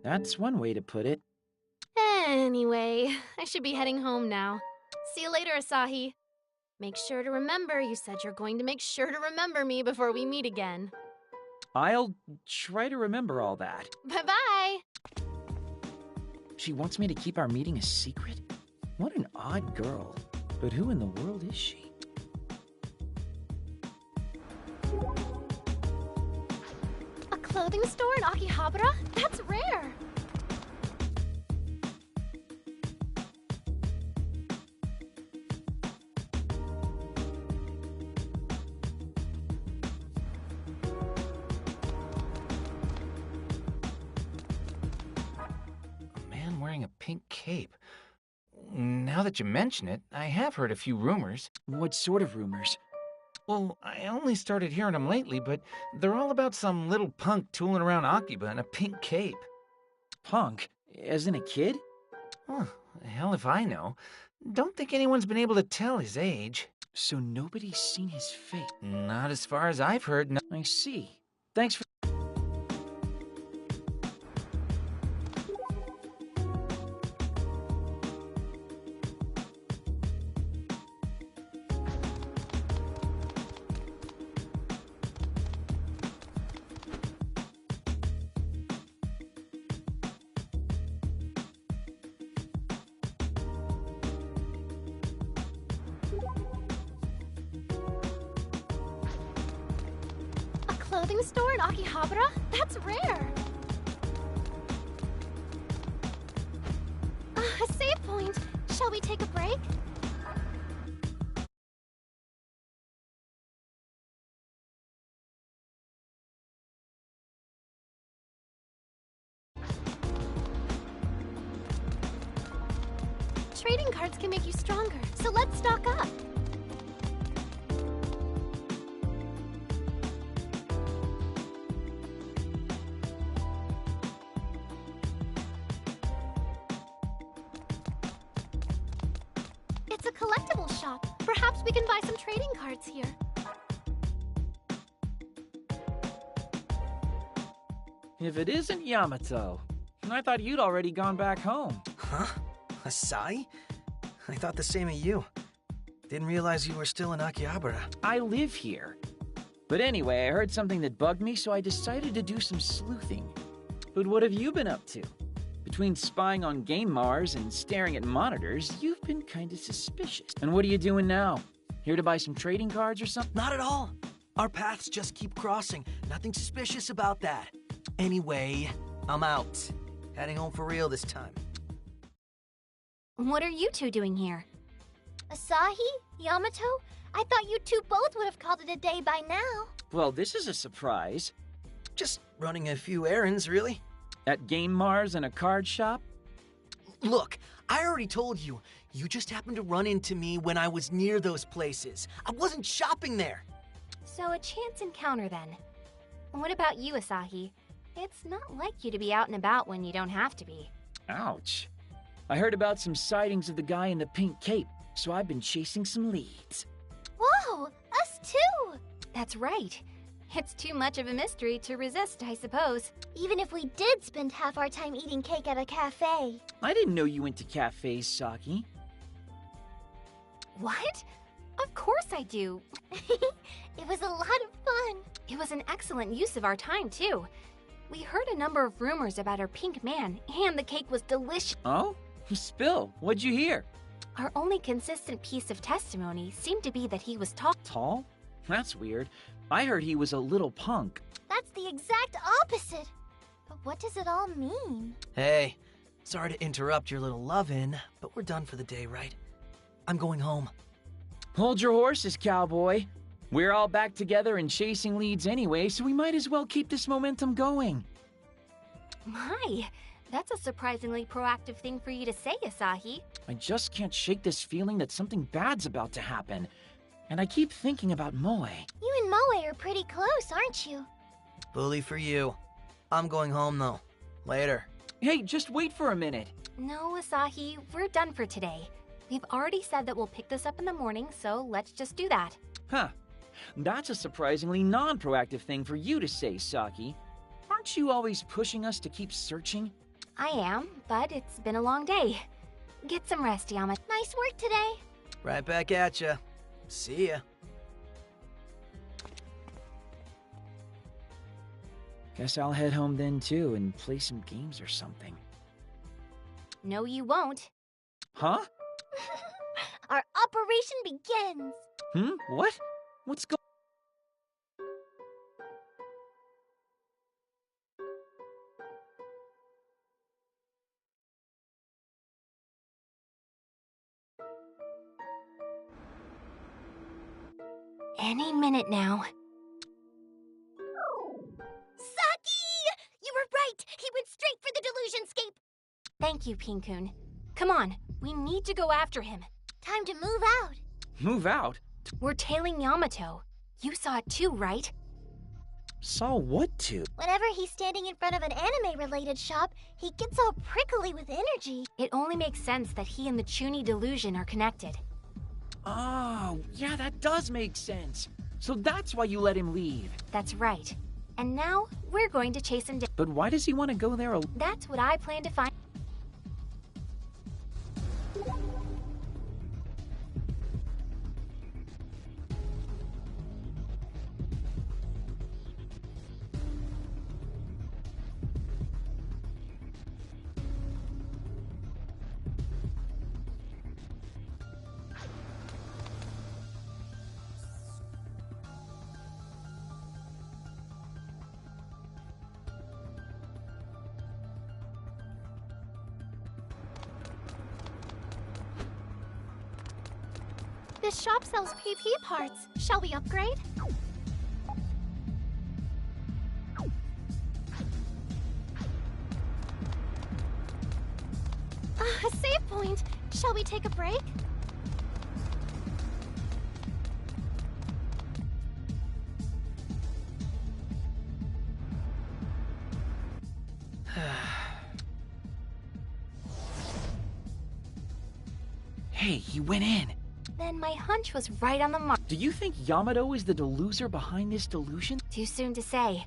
That's one way to put it. Anyway, I should be heading home now. See you later, Asahi. Make sure to remember, you said you're going to make sure to remember me before we meet again. I'll try to remember all that. Bye-bye! She wants me to keep our meeting a secret? What an odd girl. But who in the world is she? A clothing store in Akihabara? That's rare! Wearing a pink cape. Now that you mention it, I have heard a few rumors. What sort of rumors? Well, I only started hearing them lately, but they're all about some little punk tooling around Akiba in a pink cape. Punk? As in a kid? Huh, hell if I know. Don't think anyone's been able to tell his age. So nobody's seen his face? Not as far as I've heard, no. I see. Thanks for... Clothing store in Akihabara? That's rare! A save point! Shall we take a break? Trading cards can make you stronger, so let's stock up! It's a collectible shop. Perhaps we can buy some trading cards here. If it isn't Yamato, I thought you'd already gone back home. Huh? Asai? I thought the same of you. Didn't realize you were still in Akihabara. I live here. But anyway, I heard something that bugged me, so I decided to do some sleuthing. But what have you been up to? Between spying on Game Mars and staring at monitors, you've been kinda suspicious. And what are you doing now? Here to buy some trading cards or something? Not at all. Our paths just keep crossing. Nothing suspicious about that. Anyway, I'm out. Heading home for real this time. What are you two doing here? Asahi? Yamato? I thought you two both would have called it a day by now. Well, this is a surprise. Just running a few errands, really. At Game Mars and a card shop? Look, I already told you. You just happened to run into me when I was near those places. I wasn't shopping there. So a chance encounter then. What about you, Asahi? It's not like you to be out and about when you don't have to be. Ouch. I heard about some sightings of the guy in the pink cape, so I've been chasing some leads. Whoa, us too! That's right. It's too much of a mystery to resist, I suppose. Even if we did spend half our time eating cake at a cafe. I didn't know you went to cafes, Saki. What? Of course I do. It was a lot of fun. It was an excellent use of our time, too. We heard a number of rumors about our pink man, and the cake was delicious. Oh? Spill, what'd you hear? Our only consistent piece of testimony seemed to be that he was tall. Tall? That's weird. I heard he was a little punk. That's the exact opposite. But what does it all mean? Hey, sorry to interrupt your little love-in, but we're done for the day, right? I'm going home. Hold your horses, cowboy. We're all back together and chasing leads anyway, so we might as well keep this momentum going. My, that's a surprisingly proactive thing for you to say, Asahi. I just can't shake this feeling that something bad's about to happen. And I keep thinking about Moe. You and Moe are pretty close, aren't you? Bully for you. I'm going home, though. Later. Hey, just wait for a minute. No, Asahi, we're done for today. We've already said that we'll pick this up in the morning, so let's just do that. Huh. That's a surprisingly non-proactive thing for you to say, Saki. Aren't you always pushing us to keep searching? I am, but it's been a long day. Get some rest, Yama. Nice work today. Right back at ya. See ya. Guess I'll head home then too and play some games or something. No, you won't. Huh? Our operation begins! What? What's going Any minute now. Saki! You were right! He went straight for the delusion scape! Thank you, Pinkun. Come on, we need to go after him. Time to move out. Move out? We're tailing Yamato. You saw it too, right? Saw what to? Whenever he's standing in front of an anime-related shop, he gets all prickly with energy. It only makes sense that he and the Chuny delusion are connected. Oh, yeah, that does make sense. So that's why you let him leave. That's right. And now, we're going to chase him down. But why does he want to go there alone? That's what I plan to find. This shop sells PP parts. Shall we upgrade? A save point. Shall we take a break? Hey, he went in. Then my hunch was right on the mark. Do you think Yamato is the deluser behind this delusion? Too soon to say.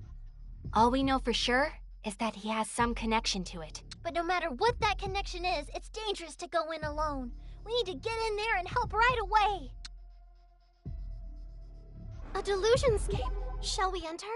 All we know for sure is that he has some connection to it. But no matter what that connection is, it's dangerous to go in alone. We need to get in there and help right away. A delusion scape. Shall we enter?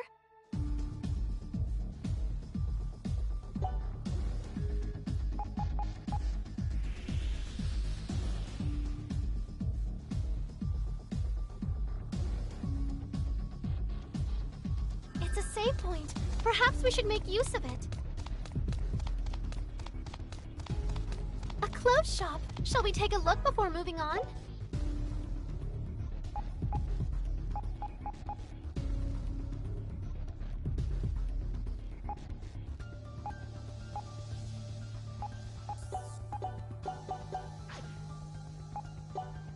It's a save point. Perhaps we should make use of it. A clothes shop. Shall we take a look before moving on?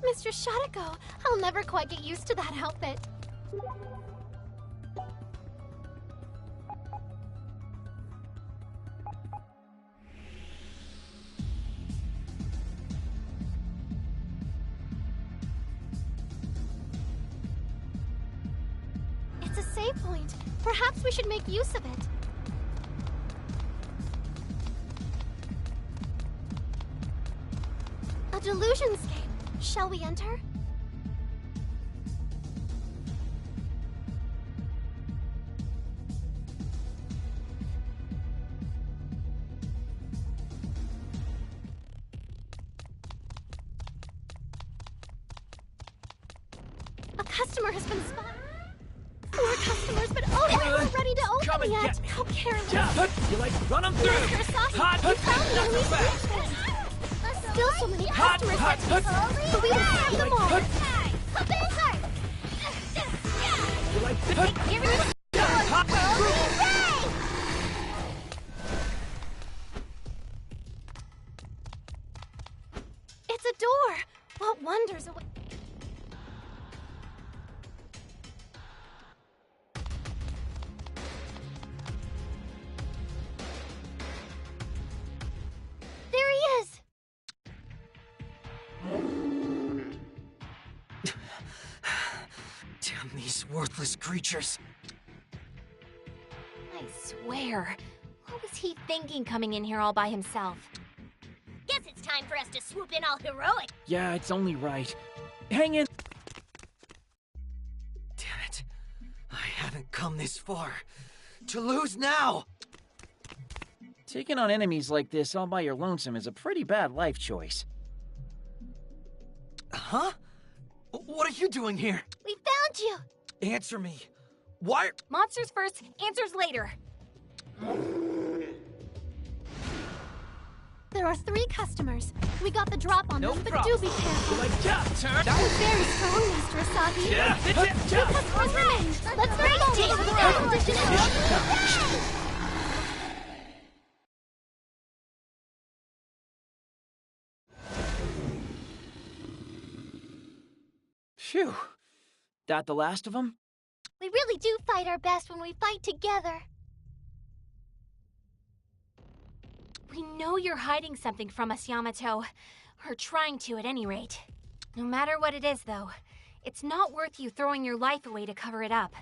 Mr. Shatako, I'll never quite get used to that outfit. It's a save point. Perhaps we should make use of it. A delusion scape. Shall we enter? A customer has been spotted. 4 customers, but they weren't ready to Come open and yet. get me. How careless. You like run him through. Kurosaki, Hot, you found the not enemy's so fast. briefcase. Still so many Hot, customers hot, that hot. but we don't have them all. Hop inside! You like It's a door. What wonders await? There he is! Damn these worthless creatures. I swear. What was he thinking coming in here all by himself? Guess it's time for us to swoop in all heroic. Yeah, it's only right. Hang in. Damn it. I haven't come this far. To lose now! Taking on enemies like this all by your lonesome is a pretty bad life choice. Huh? What are you doing here? We found you! Answer me. Why? Monsters first, answers later. There are 3 customers. We got the drop on No them, but problem. do be careful. Like turn. You're very strong, Mr. Asagi. Yeah. 2 customers remain. Let's bring them to the air conditioning. Phew. That the last of them? We really do fight our best when we fight together. We know you're hiding something from us, Yamato. Or trying to, at any rate. No matter what it is, though, it's not worth you throwing your life away to cover it up.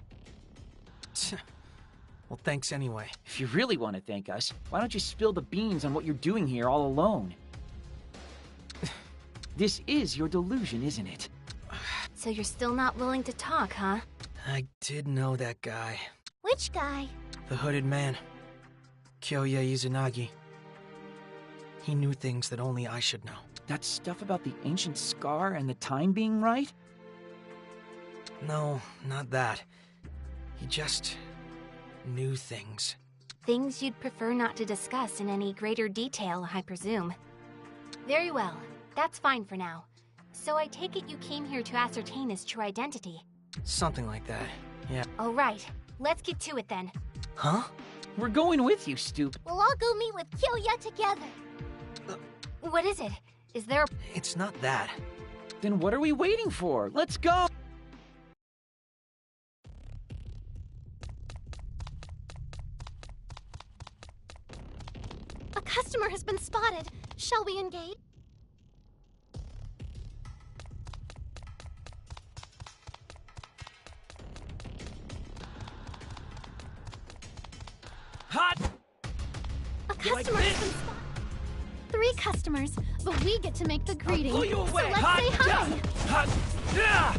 Well, thanks anyway. If you really want to thank us, why don't you spill the beans on what you're doing here all alone? This is your delusion, isn't it? So you're still not willing to talk, huh? I did know that guy. Which guy? The hooded man. Kyoya Izanagi. He knew things that only I should know. That stuff about the ancient scar and the time being right? No, not that. He just knew things. Things you'd prefer not to discuss in any greater detail, I presume. Very well. That's fine for now. So I take it you came here to ascertain his true identity. Something like that, yeah. All right. Let's get to it then. Huh? We're going with you, Stoop. We'll all go meet with Kyoya together. What is it? Is there... It's not that. Then what are we waiting for? Let's go! A customer has been spotted. Shall we engage? Hot! A customer has been spotted. 3 customers, but we get to make the greeting. Pull you So away! let's say hi. Hot! Yeah!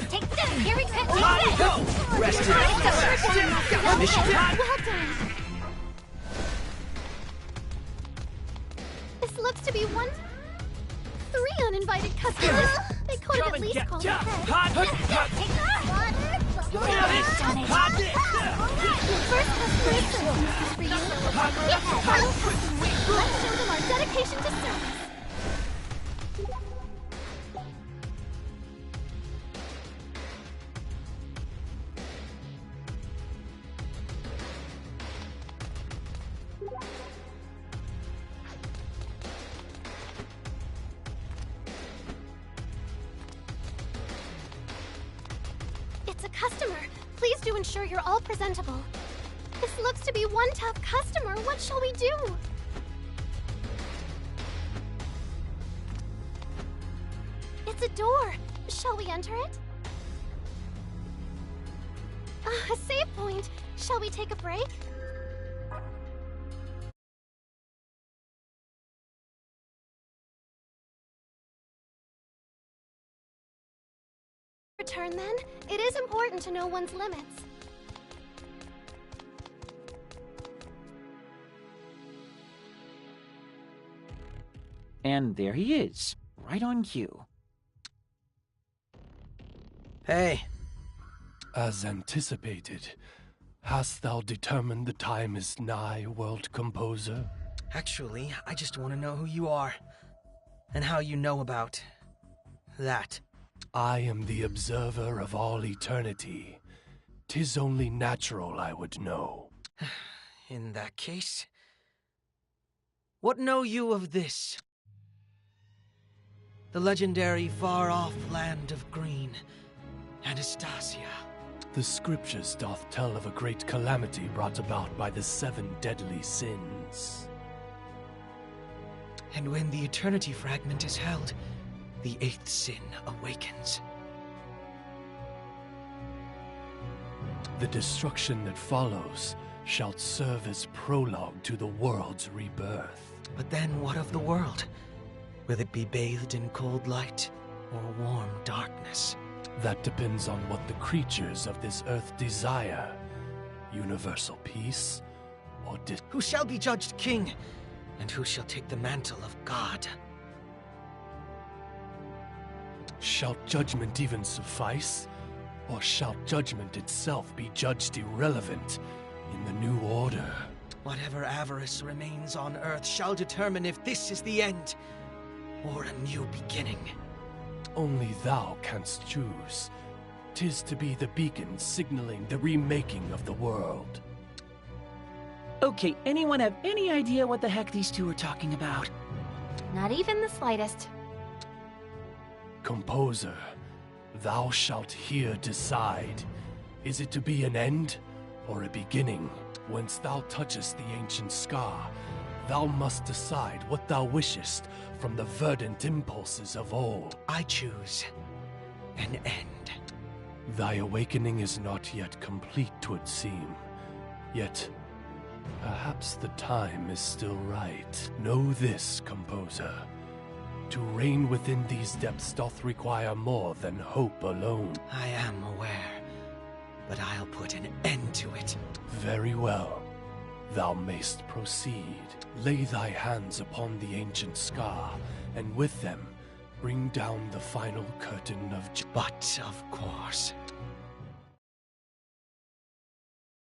Take this! Here we go! Hot! Go! Rested. Well done. This looks to be 3 uninvited customers. They could have Come at and least get called ya! ahead. Hot! Hot! Your first customer is served, Mrs. Ryu. Yes, final customer. Let's show them our dedication to service. It's a customer. Please do ensure you're all presentable. This looks to be one tough customer. What shall we do? It's a door. Shall we enter it? A save point. Shall we take a break? Return then. It is important to know one's limits. And there he is, right on cue. Hey, As anticipated, hast thou determined the time is nigh, world composer? actually, I just want to know who you are. And how you know about... that. I am the observer of all eternity. 'Tis only natural I would know. In that case... what know you of this? The legendary far-off land of green, Anastasia. The scriptures doth tell of a great calamity brought about by the 7 deadly sins. And when the Eternity Fragment is held, the 8th sin awakens. The destruction that follows shall serve as prologue to the world's rebirth. But then what of the world? Will it be bathed in cold light or warm darkness? That depends on what the creatures of this earth desire. Universal peace, or Who shall be judged king, and who shall take the mantle of God? Shall judgment even suffice? Or shall judgment itself be judged irrelevant in the new order? Whatever avarice remains on earth shall determine if this is the end, or a new beginning. Only thou canst choose. 'Tis to be the beacon signaling the remaking of the world. Okay, anyone have any idea what the heck these two are talking about? Not even the slightest. Composer, thou shalt here decide. Is it to be an end, or a beginning? Whence thou touchest the ancient scar, thou must decide what thou wishest from the verdant impulses of old. I choose an end. Thy awakening is not yet complete, 'twould seem. Yet, perhaps the time is still right. Know this, composer. To reign within these depths doth require more than hope alone. I am aware, but I'll put an end to it. Very well. Thou mayst proceed. Lay thy hands upon the ancient scar, and with them, bring down the final curtain of But, of course.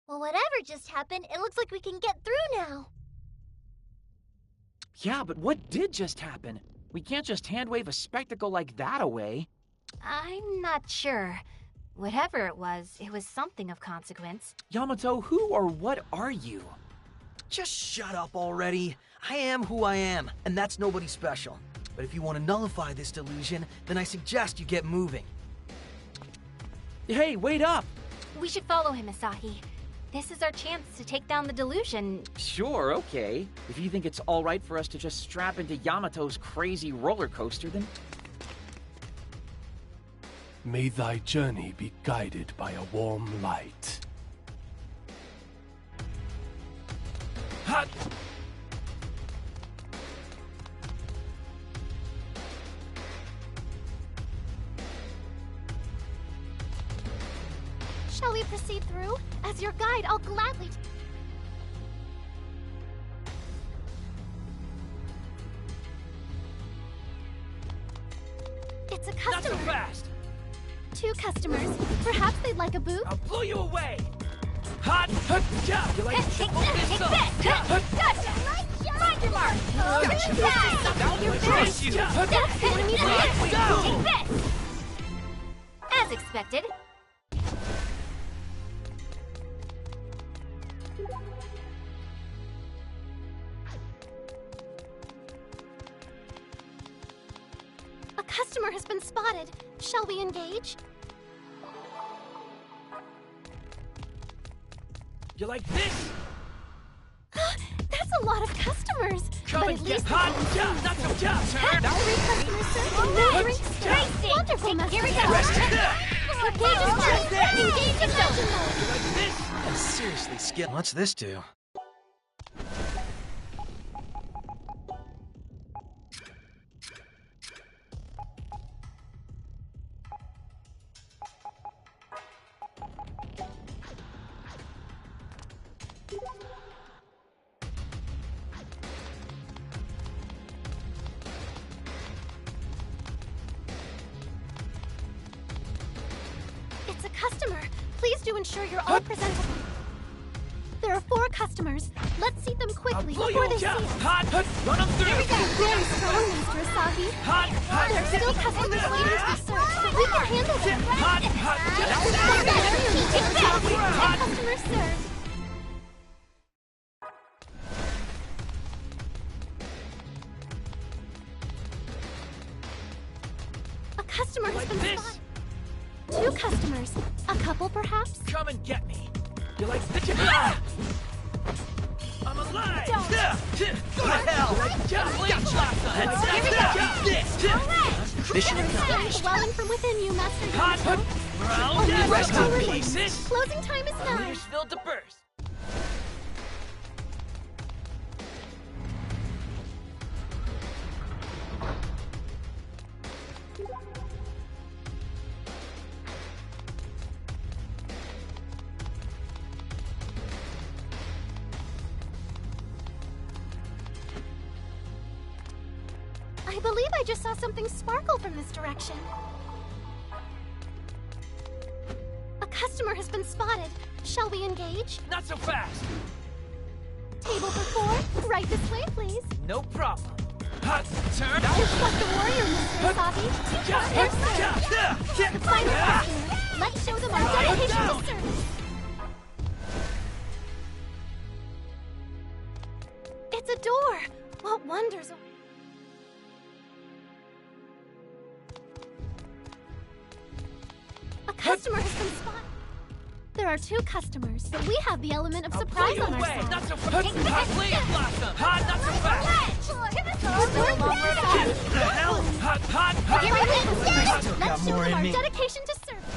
Well, whatever just happened, it looks like we can get through now. Yeah, but what did just happen? We can't just hand-wave a spectacle like that away. I'm not sure. Whatever it was something of consequence. Yamato, who or what are you? Just shut up already. I am who I am, and that's nobody special. But if you want to nullify this delusion, then I suggest you get moving. Hey, wait up! We should follow him, Asahi. This is our chance to take down the delusion. Sure, okay. If you think it's all right for us to just strap into Yamato's crazy roller coaster, then... May thy journey be guided by a warm light. Hot! Shall we proceed through? As your guide, I'll gladly... It's a Not so customer. fast! 2 customers. Perhaps they'd like a boot? I'll blow you away! Hot! Yeah! You like to Take chip this! Take this! Gotcha! Find your mark! You're Trace you! Take this! As expected. A customer has been spotted. Shall we engage? You like this? That's a lot of customers. Come but and at get least hot! Yeah, not so tough! Now 3 customers served. No drinks. Racing! Wonderful, Master. Here we go! Engage in mode. Engage in legend mode. You like this? I'm seriously skilled. What's this do? It's a customer. Please do ensure you're all presentable. There are 4 customers. Let's seat them quickly Blow before you they see up! us. Hot! Run them through! Very strong, Mr. Asahi. Hot! Hot! There are still customers waiting to be served, but we can handle them. Hot! Hot! Hot! Customers served. A customer has Like been this? spotted. 2 customers. A couple, perhaps? Come and get me! You like this? Ah! I'm alive! Don't. Go to hell! Mission accomplished. Dwelling from within you, Master Hot! Yamato. Round! Rest in Only pieces! Closing time is nigh. Leaders filled to burst! I believe I just saw something sparkle from this direction. A customer has been spotted. Shall we engage? Not so fast! Table for 4, right this way, please. No problem. Hot turn! Just like the warrior, Mr. Asahi. The final customer. Let's show them our dedication to service. It's a door. What wonders? A customer has been spotted. There are 2 customers, but we have the element of surprise on our side. Not so fast! Hot flame blossom! Hot, not so fast! The hell? Hot! Here we go. Still got Let's show more them in our me. dedication to service.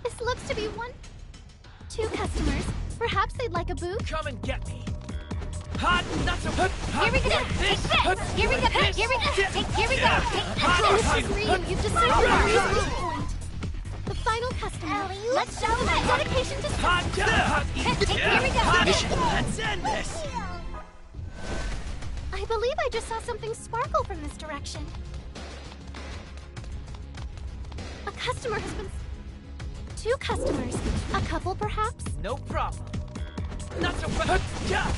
This looks to be 2 customers. Perhaps they'd like a boot? Come and get me! Hot, not so hot! Here we go. Like Take this! this. Here we go. Like Here we go. this. Here we go. Take Mrs. Green, you've decided our weak point. The final customer. Let's show them our dedication to service. Hot! Here we go. Let's end this! I believe I just saw something sparkle from this direction. A customer has been... 2 customers. A couple, perhaps? No problem. Not so fast!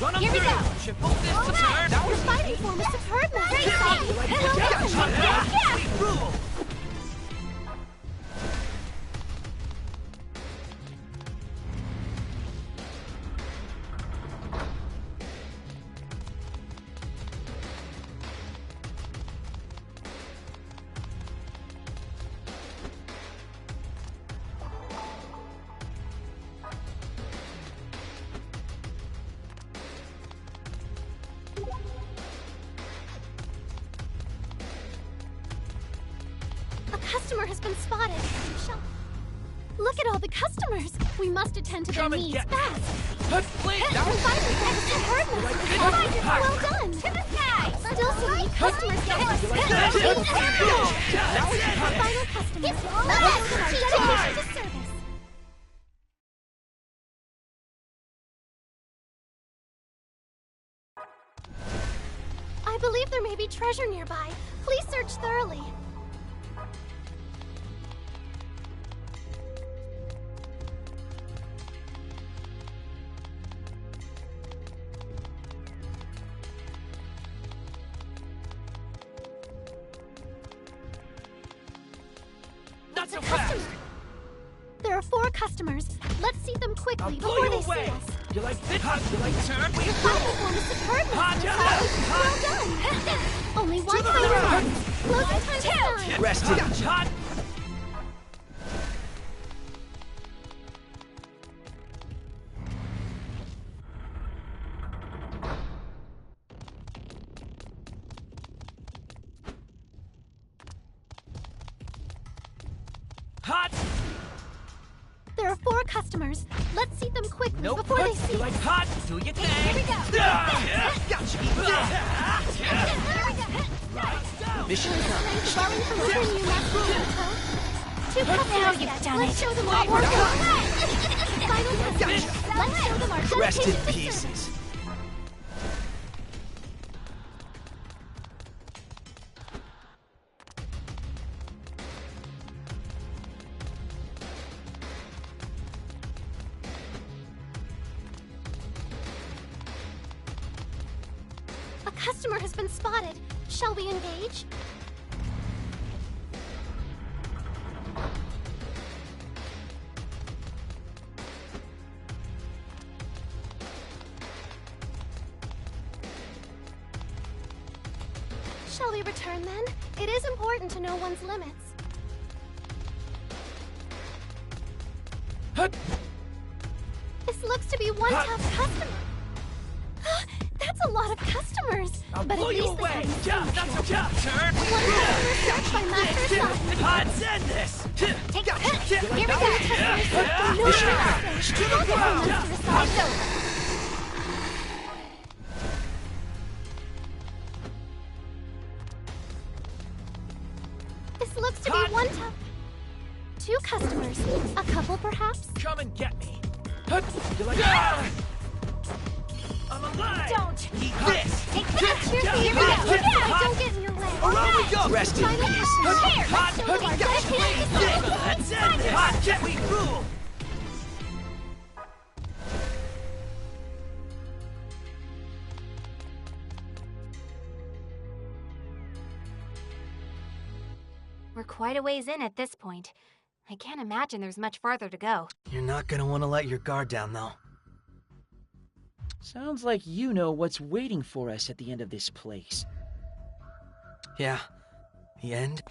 Run them Here we through! go. Should pull this to turn! Your fighting form is superb, Master Asahi. We rule! A customer has been spotted. Look at all the customers. We must attend to their Come and needs get me. fast. Please! Your fighting form is superb, Master Asahi. Well done. To the sky. Still so many customers to Final customer. Let's show them our dedication to service. I believe there may be treasure nearby. Please search thoroughly. Not so fast! There are 4 customers. Let's seat them I'll quickly blow before you they see away! us. You like this? Hot, you like turn? We Fighting form is superb, Master Asahi. Well done. Only one the final left. round. Closing time is 9. Rest in peace. Hot! Hot! There are 4 customers. Let's seat them quickly Nope. before they see You us. like hot? Do your thing. Here we go. Gotcha. Mission accomplished. Dwelling from within you, Master Asahi. 2 customers. Now you've done Let's it. show them our work. Final customer. Let's show them our dedication Rest in to service. pieces. A customer has been spotted. Shall we engage? Shall we return then? It is important to know one's limits. Hot! This looks to be one tough customer. That's a lot of customers. I'll but blow at you least they away! have Yeah, not so tough! Turn! one customer searched by Master Asahi. Hot! Send this! Take this. Here we Here go. No Mission mercy. accomplished. Wonderful, Master Asahi. customers. A couple, perhaps? Come and get me. You like that? I'm alive! Don't! Eat this! Take that! Here we go! Yeah. Don't get in your way. Around we go! Rest in Try peace! this. Here, Hot! show them. That's it! Hot! Get we rule! We're quite a ways in at this point. I can't imagine there's much farther to go. You're not gonna want to let your guard down, though. Sounds like you know what's waiting for us at the end of this place. Yeah. The end?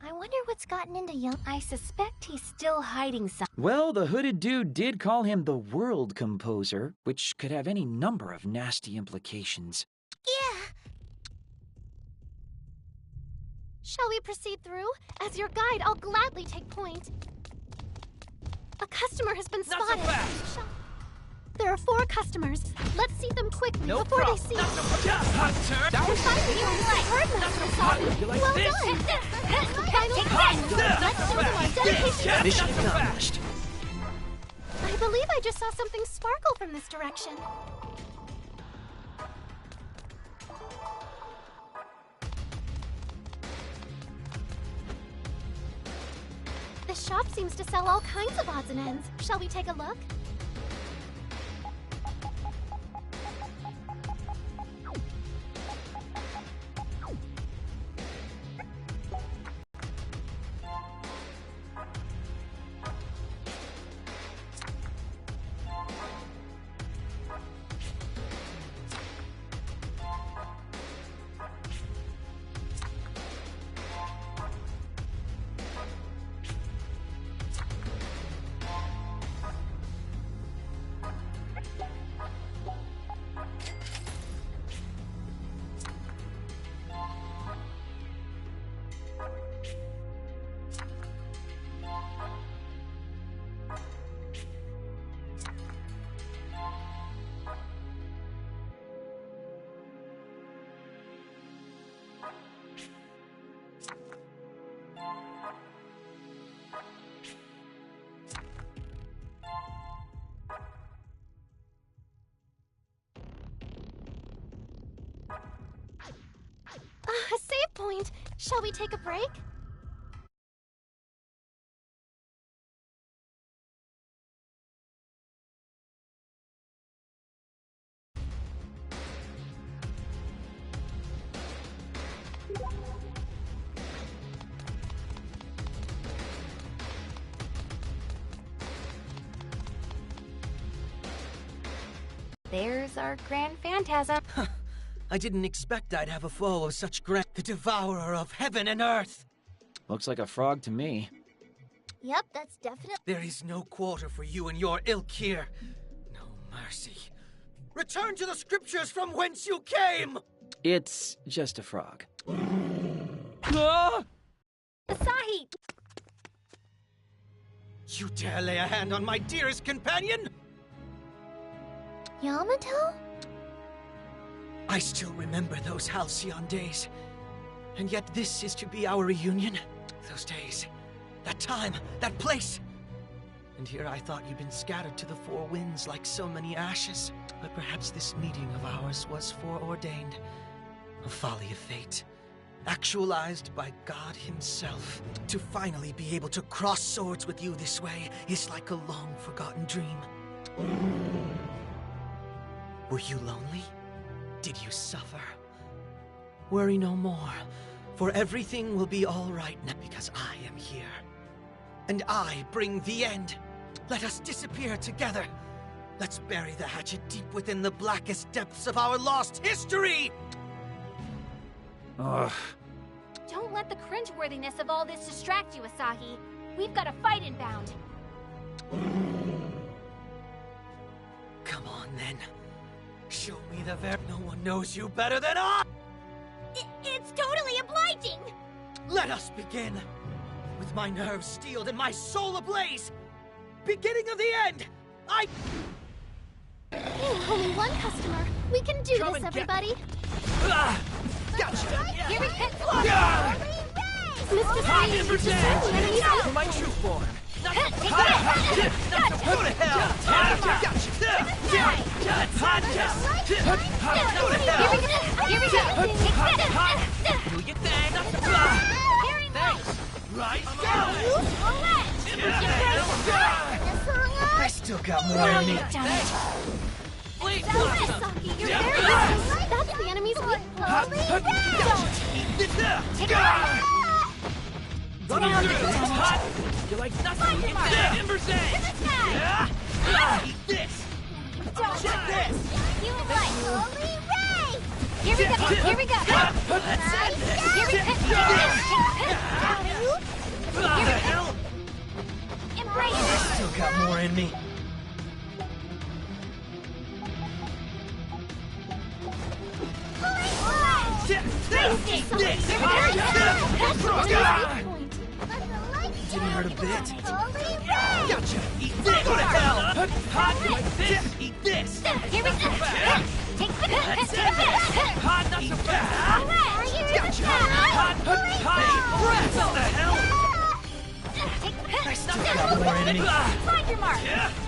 I wonder what's gotten into young. I suspect he's still hiding something. Well, the hooded dude did call him the World Composer, which could have any number of nasty implications. Yeah. Shall we proceed through? As your guide, I'll gladly take point. A customer has been Not so spotted. fast. There are 4 customers. Let's see them quickly No before problem. they see Not us. so fast. Hot turn. And finally, you heard Master. You like Well this? done. Final Take test. that. Let's show them our dedication. Mission Not so accomplished. fast. I believe I just saw something sparkle from this direction. The shop seems to sell all kinds of odds and ends. Shall we take a look? A save point. Shall we take a break? There's our grand phantasm. I didn't expect I'd have a foe of such grand... The devourer of heaven and earth! Looks like a frog to me. Yep, that's definitely. There is no quarter for you and your ilk here. No mercy. Return to the scriptures from whence you came! It's just a frog. Ah! Asahi! You dare lay a hand on my dearest companion? Yamato? I still remember those halcyon days. And yet this is to be our reunion? Those days. That time. That place. And here I thought you'd been scattered to the 4 winds like so many ashes. But perhaps this meeting of ours was foreordained. A folly of fate. Actualized by God himself. To finally be able to cross swords with you this way is like a long-forgotten dream. Were you lonely? Did you suffer? Worry no more, for everything will be all right now because I am here. And I bring the end. Let us disappear together. Let's bury the hatchet deep within the blackest depths of our lost history! Ugh. Don't let the cringeworthiness of all this distract you, Asahi. We've got a fight inbound. Come on, then. Show me the No one knows you better than I! It's totally obliging! Let us begin! With my nerves steeled and my soul ablaze! Beginning of the end! Only one customer. We can do Come this, and get- everybody. Ah! Gotcha! Here we go! Ah! Mr. Hot Freeze, Embers destroy the enemy's Edge! weak My true form! Take Go to hell! Gotcha! Hot Go to hell! Here we go! Take this! Do your thing! Thanks! Right down! I still got more in me! Done it. Please, Saki, you're very good. That's the enemy's weak point. Take it! Run Now through! you've done it. Hot! You're like nothing! Get that Embers Edge! Eat this! Check this! You like Holy Ray! Here we go! Here we go! Here we go! What the hell? Embrace I it! still got more in me. Eat this! That's the enemy's weak point. Didn't hurt a bit. Holy Ray! Gotcha! Eat this! Go to hell! Hot! You like this? Eat this! Here we go! Take That's this! it! Hot! Not so fast! Gotcha! Hot! Breath! What the hell? I still got more in me. Find your mark!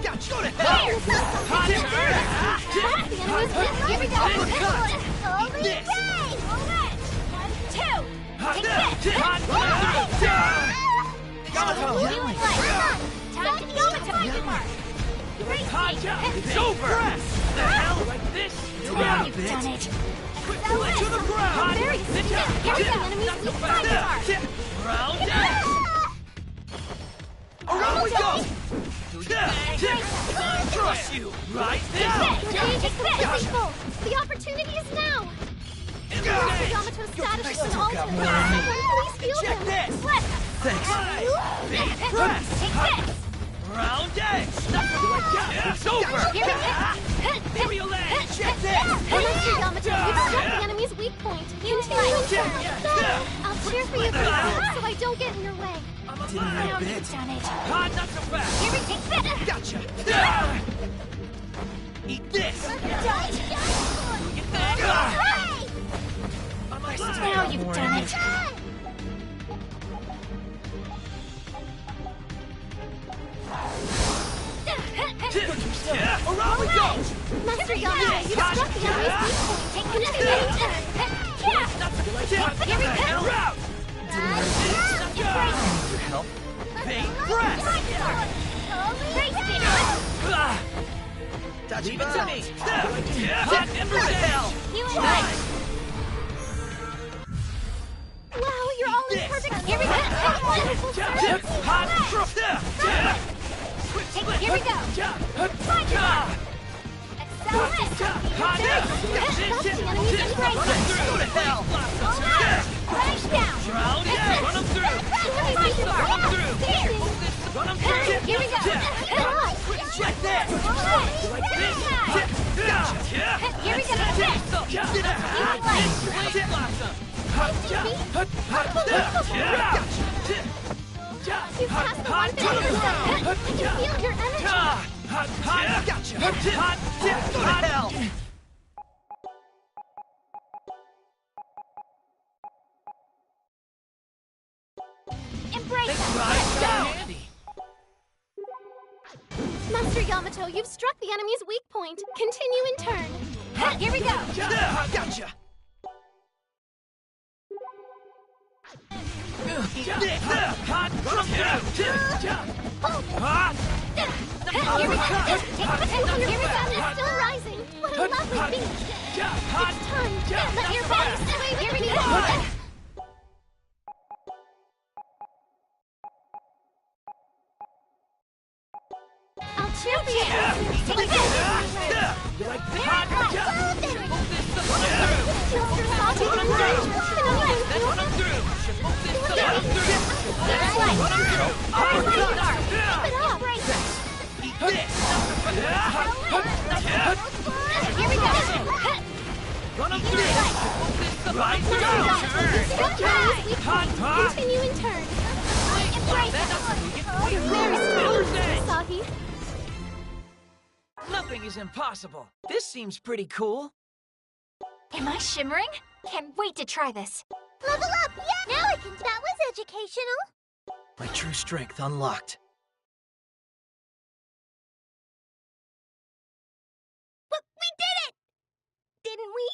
Gotcha! Go to hell! Hot! That's the enemy's weak point. Here we go! Holy Eat this! Ray! 1, 2! Hot! Take this! Hot! Yamato! Yelling! Time to Yamato your mark! It's over! What the hell? Like this? Now you've done it! Quick, pull it to the ground! Very good. Here we go, enemy's weak Find your mark! Round down! Around we go! Trust you! Right now! Take this! The opportunity is now. Go! Yamato's status I is still altered. got more in me. Someone please heal Check him. this! Thanks! Big press! Take this! Round edge! It's over! Here we go! Aerial edge! Check this! Mr. Yamato, you've struck the enemy's weak point. Continue in turn. I'll cheer for you, so I don't get in your way. Didn't hurt Now a you've bit. done it! Hot, not so fast! Here we take this! Gotcha! Eat this! Now you've done it! Around we go! Master Yamato, you've struck the enemy's weak point. Continue in turn. Here we go! Route! Help! Big press! Leave it to me! Hot Embers Edge! You and I! Wow, you're all in perfect Here we go! wonderful service. Hot! Here we go! Find your mark! Accelerate! Hot! That's the enemy's weak point. Go to hell! Crash down! Round edge! Run them through! Find your mark! Here! Run them through! Here we go! Check this! Like this! Gotcha! Here we go! You've passed the 150 zone. I can feel your energy. Gotcha! Go to hell! Embrace it! Right down! Master Yamato, you've struck the enemy's weak point. Continue in turn. Here we go! Gotcha! Eat this! Hot! Run through! Hot! Here we go! Here we Your sun go! is still rising. What a lovely beach. Hot! It's time. Let your body sway with Here we me. go! I'll cheer for you. Take this! You like this? Hot! Mr. Saki, I'm danger. Run them through! Run them through! That's right! Keep it up. Eat this! Here we go! Run them through! Right through! Struck the enemy's weak point. Continue in turn. You're very strong, Mr. Saki. Nothing is impossible. This seems pretty cool. Am I shimmering? Can't wait to try this. Level up! Yeah! Now I can... That was educational. My true strength unlocked. But we did it! Didn't we?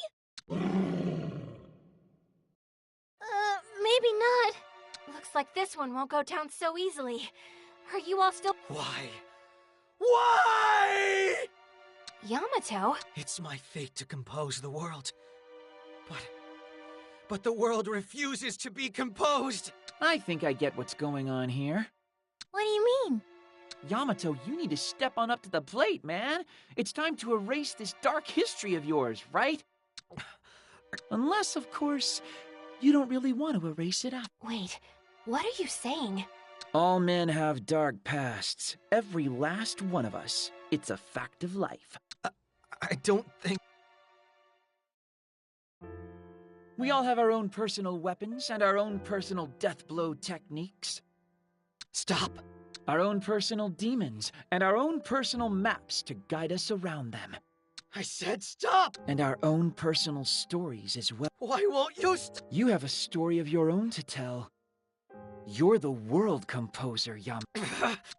Maybe not. Looks like this one won't go down so easily. Are you all still... Why? Why? Yamato? It's my fate to compose the world. But the world refuses to be composed. I think I get what's going on here. What do you mean? Yamato, you need to step on up to the plate, man. It's time to erase this dark history of yours, right? Unless, of course, you don't really want to erase it out. Wait, what are you saying? All men have dark pasts. Every last one of us. It's a fact of life. I don't think... We all have our own personal weapons and our own personal death blow techniques. Stop. Our own personal demons and our own personal maps to guide us around them. I said stop! And our own personal stories as well. Why won't you You have a story of your own to tell. You're the world composer,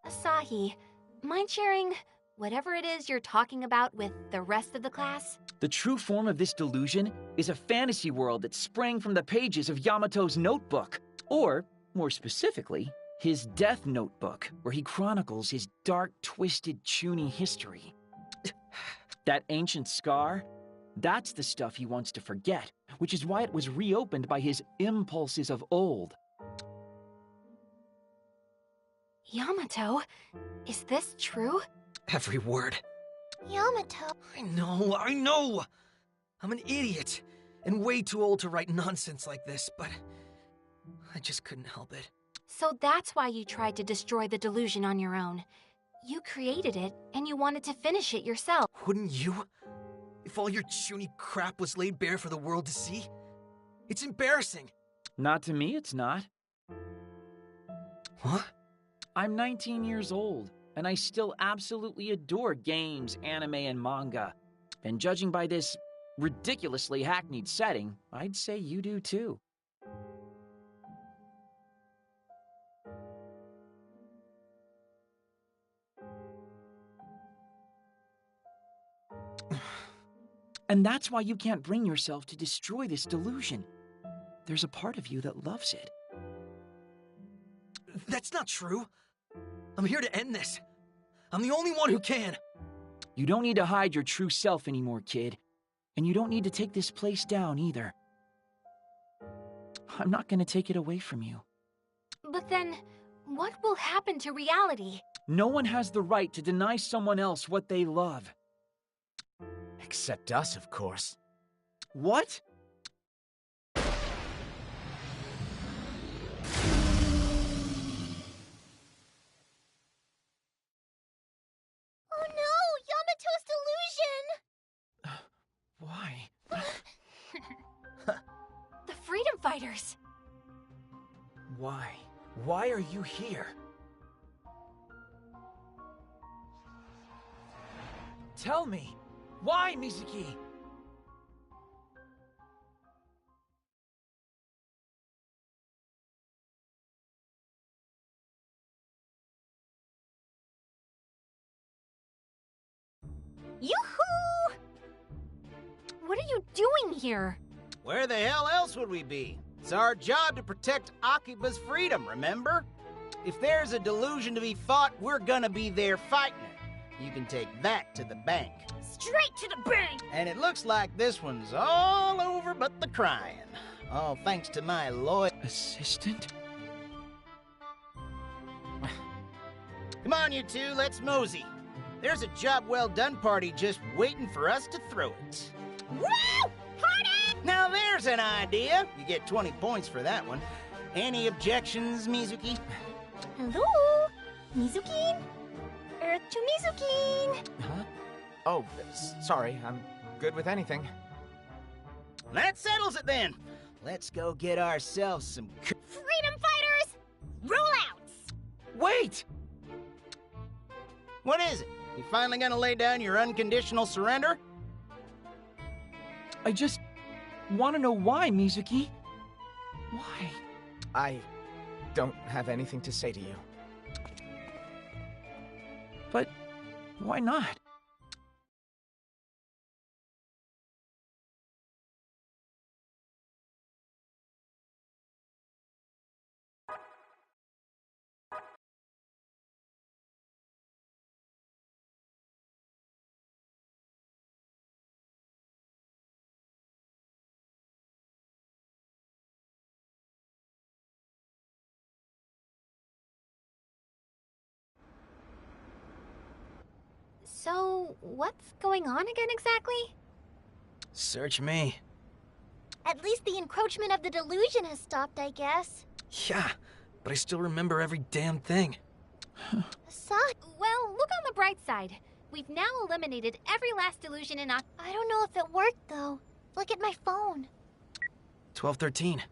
Asahi, mind sharing whatever it is you're talking about with the rest of the class? The true form of this delusion is a fantasy world that sprang from the pages of Yamato's notebook. Or, more specifically, his death notebook, where he chronicles his dark, twisted, Chunin history. That ancient scar, that's the stuff he wants to forget, which is why it was reopened by his impulses of old. Yamato, is this true? Every word. Yamato. I know! I'm an idiot, and way too old to write nonsense like this, but I just couldn't help it. So that's why you tried to destroy the delusion on your own. You created it, and you wanted to finish it yourself. Wouldn't you? If all your Chunin crap was laid bare for the world to see? It's embarrassing. Not to me, it's not. What? I'm 19 years old, and I still absolutely adore games, anime, and manga. And judging by this ridiculously hackneyed setting, I'd say you do too. And that's why you can't bring yourself to destroy this delusion. There's a part of you that loves it. That's not true. I'm here to end this. I'm the only one who can. You don't need to hide your true self anymore, kid. And you don't need to take this place down either. I'm not gonna take it away from you. But then, what will happen to reality? No one has the right to deny someone else what they love. Except us, of course. What? Oh no! Yamato's delusion! Why? The Freedom Fighters! Why? Why are you here? Tell me! Why, Mizuki? Yoo-hoo! What are you doing here? Where the hell else would we be? It's our job to protect AKIBA'S freedom, remember? If there's a delusion to be fought, we're gonna be there fighting it. You can take that to the bank. Straight to the bank! And it looks like this one's all over but the crying. All thanks to my loyal Assistant? Come on, you two, let's mosey. There's a job well done party just waiting for us to throw it. Woo! Party! Now there's an idea. You get 20 points for that one. Any objections, Mizuki? Hello? Mizuki? Earth to Mizuki! Huh? Oh, sorry. I'm good with anything. That settles it then. Let's go get ourselves some Freedom Fighters! Rollouts! Wait! What is it? You finally gonna lay down your unconditional surrender? I just want to know why, Mizuki. Why? I don't have anything to say to you. But why not? So, what's going on again exactly? Search me. At least the encroachment of the delusion has stopped, I guess. Yeah, but I still remember every damn thing. Well, look on the bright side. We've now eliminated every last delusion in I don't know if it worked, though. Look at my phone. 12:13.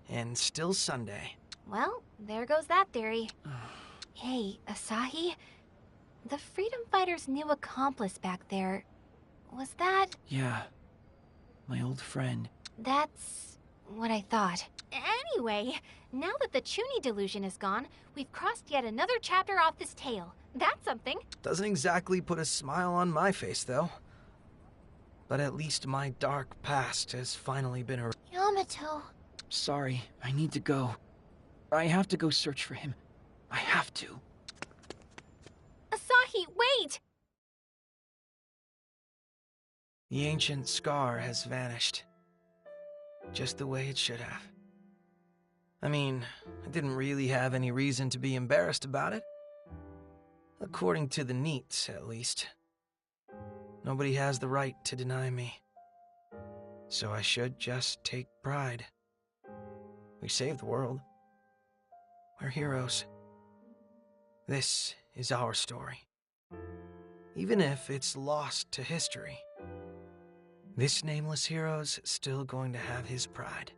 And still Sunday. Well, there goes that theory. Hey, Asahi? The Freedom Fighter's new accomplice back there, was that... Yeah, my old friend. That's what I thought. Anyway, now that the Chunin delusion is gone, we've crossed yet another chapter off this tale. That's something. Doesn't exactly put a smile on my face, though. But at least my dark past has finally been erased. Yamato. Sorry, I need to go. I have to go search for him. I have to. Asahi, wait! The ancient scar has vanished. Just the way it should have. I mean, I didn't really have any reason to be embarrassed about it. According to the NEETs, at least. Nobody has the right to deny me. So I should just take pride. We saved the world. We're heroes. This is our story. Even if it's lost to history, this nameless hero's still going to have his pride.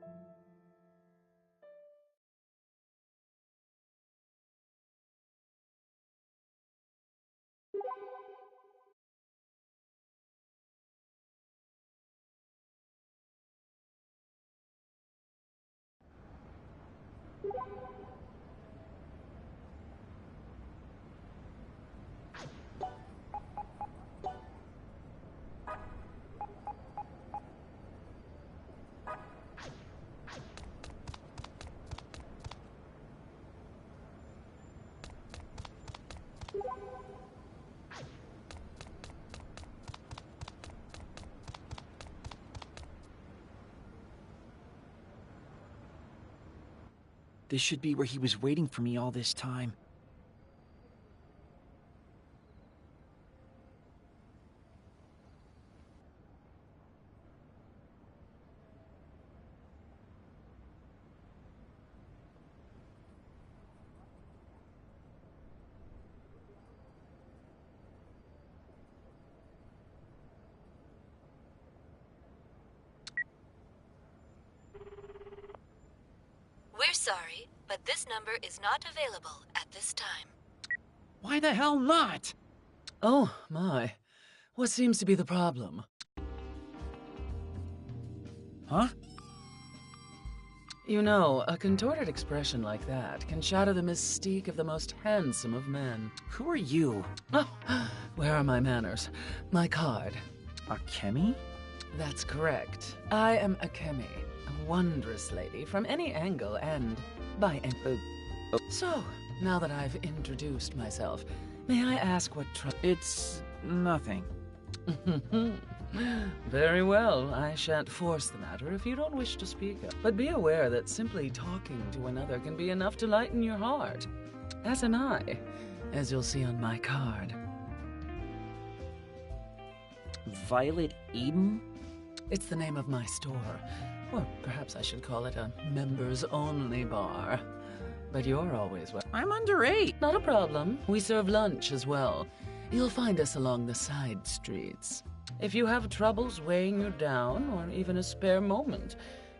This should be where he was waiting for me all this time. We're sorry, but this number is not available at this time. Why the hell not? Oh, my. What seems to be the problem? Huh? You know, a contorted expression like that can shatter the mystique of the most handsome of men. Who are you? Oh, where are my manners? My card. Akemi? That's correct. I am Akemi, a wondrous lady from any angle and by any... So, now that I've introduced myself, may I ask what It's nothing. Very well, I shan't force the matter if you don't wish to speak up. But be aware that simply talking to another can be enough to lighten your heart. As am I, as you'll see on my card. Violet Eden? It's the name of my store. Or perhaps I should call it a members-only bar. But you're always welcome. I'm underage. Not a problem. We serve lunch as well. You'll find us along the side streets. If you have troubles weighing you down, or even a spare moment,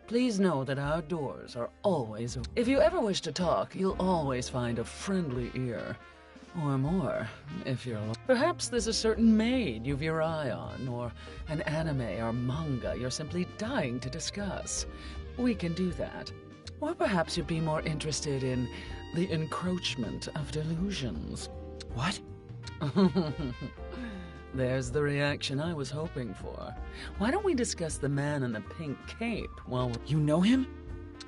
please know that our doors are always open. If you ever wish to talk, you'll always find a friendly ear. Or more, if you're... Perhaps there's a certain maid you've your eye on, or an anime or manga you're simply dying to discuss. We can do that. Or perhaps you'd be more interested in the encroachment of delusions. What? There's the reaction I was hoping for. Why don't we discuss the man in the pink cape while we're... You know him?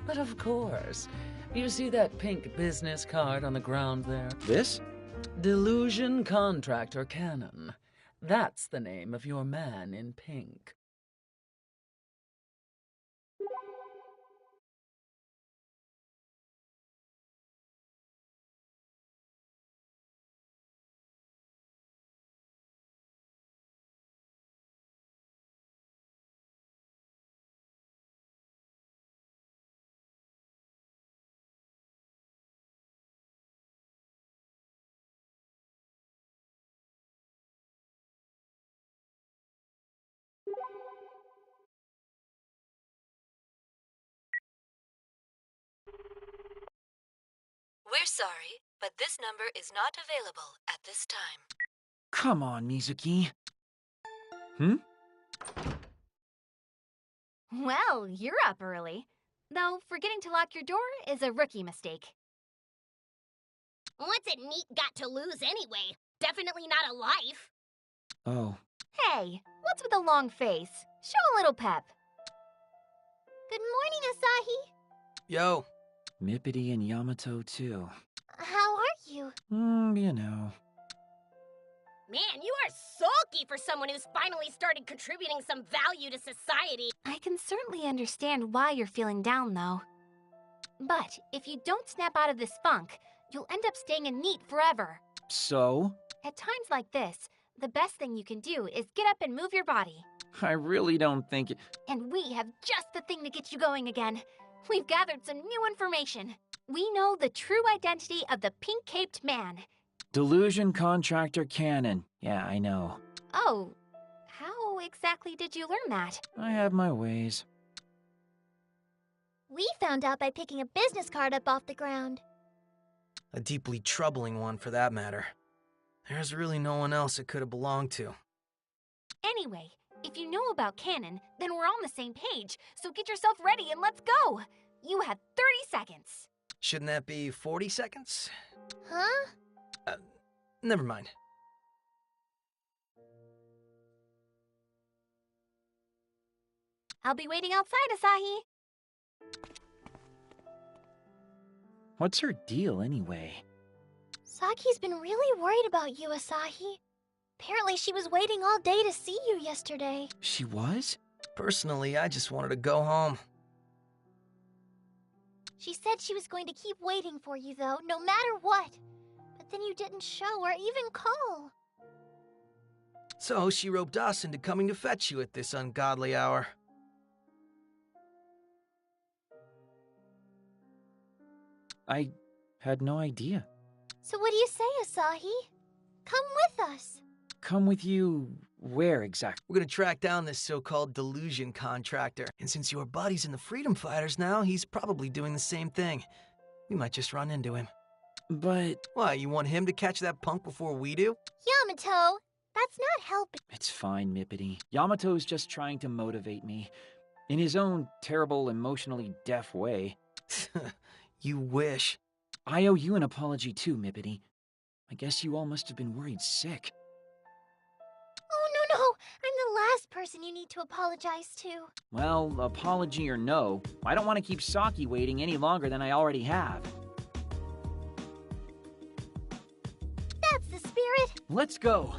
But of course. You see that pink business card on the ground there? This? Delusion Contractor Cannon. That's the name of your man in pink. We're sorry, but this number is not available at this time. Come on, Mizuki. Hmm? Well, you're up early. Though forgetting to lock your door is a rookie mistake. What's a neat got to lose anyway? Definitely not a life. Oh. Hey, what's with the long face? Show a little pep. Good morning, Asahi. Yo. Mippity and Yamato, too. How are you? You know. Man, you are sulky for someone who's finally started contributing some value to society. I can certainly understand why you're feeling down, though. But if you don't snap out of this funk, you'll end up staying in NEET forever. So? At times like this, the best thing you can do is get up and move your body. I really don't think it... And we have just the thing to get you going again. We've gathered some new information. We know the true identity of the pink-caped man. Delusion Contractor Cannon. Yeah, I know. Oh, how exactly did you learn that? I have my ways. We found out by picking a business card up off the ground. A deeply troubling one, for that matter. There's really no one else it could have belonged to. Anyway, if you know about Cannon, then we're on the same page, so get yourself ready and let's go! You have 30 seconds. Shouldn't that be 40 seconds? Huh? Never mind. I'll be waiting outside, Asahi. What's her deal, anyway? Saki's been really worried about you, Asahi. Apparently she was waiting all day to see you yesterday. She was? Personally, I just wanted to go home. She said she was going to keep waiting for you, though, no matter what. But then you didn't show or even call. So she roped us into coming to fetch you at this ungodly hour. I had no idea. So what do you say, Asahi? Come with us. Come with you... where exactly? We're gonna track down this so-called delusion contractor. And since your buddy's in the Freedom Fighters now, he's probably doing the same thing. We might just run into him. But... Why, you want him to catch that punk before we do? Yamato, that's not helping. It's fine, Mippity. Yamato's just trying to motivate me. In his own terrible, emotionally deaf way. You wish. I owe you an apology too, Mippity. I guess you all must have been worried sick. Oh, no. I'm the last person you need to apologize to. Well, apology or no, I don't want to keep Saki waiting any longer than I already have. That's the spirit. Let's go.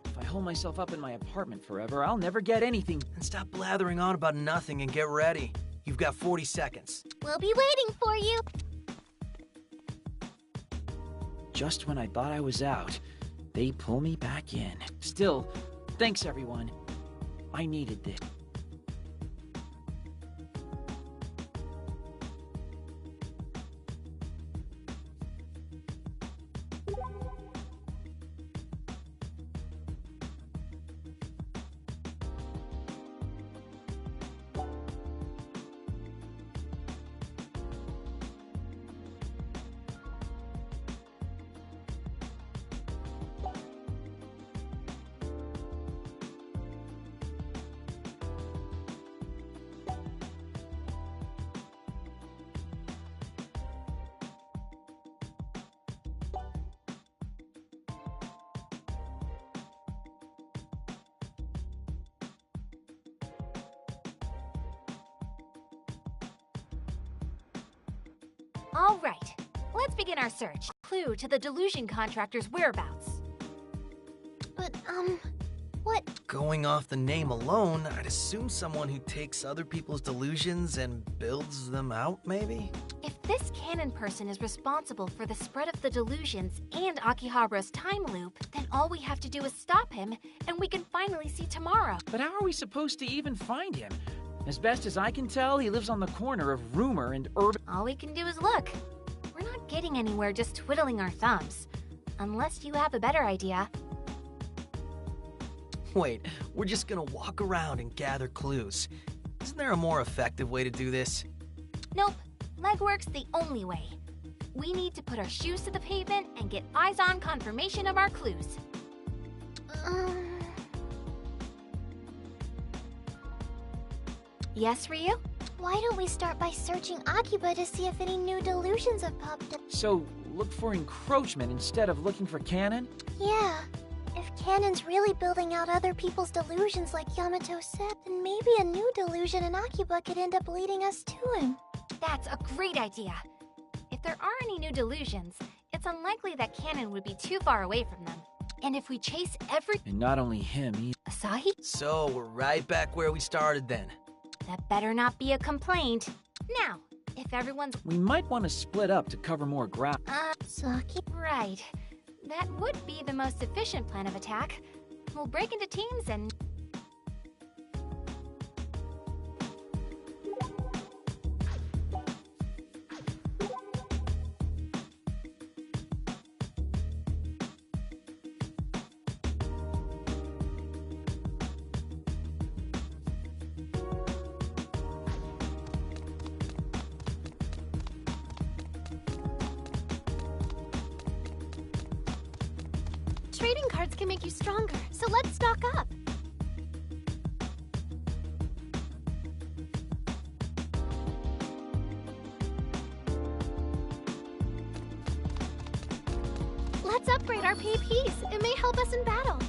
If I hold myself up in my apartment forever, I'll never get anything. And stop blathering on about nothing and get ready. You've got 40 seconds. We'll be waiting for you. Just when I thought I was out, they pull me back in. Still, thanks everyone. I needed this. All right, let's begin our search. Clue to the delusion contractor's whereabouts. But, what? Going off the name alone, I'd assume someone who takes other people's delusions and builds them out, maybe? If this canon person is responsible for the spread of the delusions and Akihabara's time loop, then all we have to do is stop him, and we can finally see tomorrow. But how are we supposed to even find him? As best as I can tell, he lives on the corner of Rumor and Urban. All we can do is look. We're not getting anywhere just twiddling our thumbs. Unless you have a better idea. Wait, we're just gonna walk around and gather clues. Isn't there a more effective way to do this? Nope. Legwork's the only way. We need to put our shoes to the pavement and get eyes-on confirmation of our clues. Yes, Ryu? Why don't we start by searching Akiba to see if any new delusions have popped up? So, look for encroachment instead of looking for canon? Yeah. If Canon's really building out other people's delusions like Yamato said, then maybe a new delusion in Akiba could end up leading us to him. That's a great idea. If there are any new delusions, it's unlikely that Canon would be too far away from them. And if we chase every— And not only him, Asahi? So, we're right back where we started then. That better not be a complaint. Now, if everyone's— We might want to split up to cover more ground. Saki? Right. That would be the most efficient plan of attack. We'll break into teams and— Trading cards can make you stronger, so let's stock up. Let's upgrade our PPs. It may help us in battle.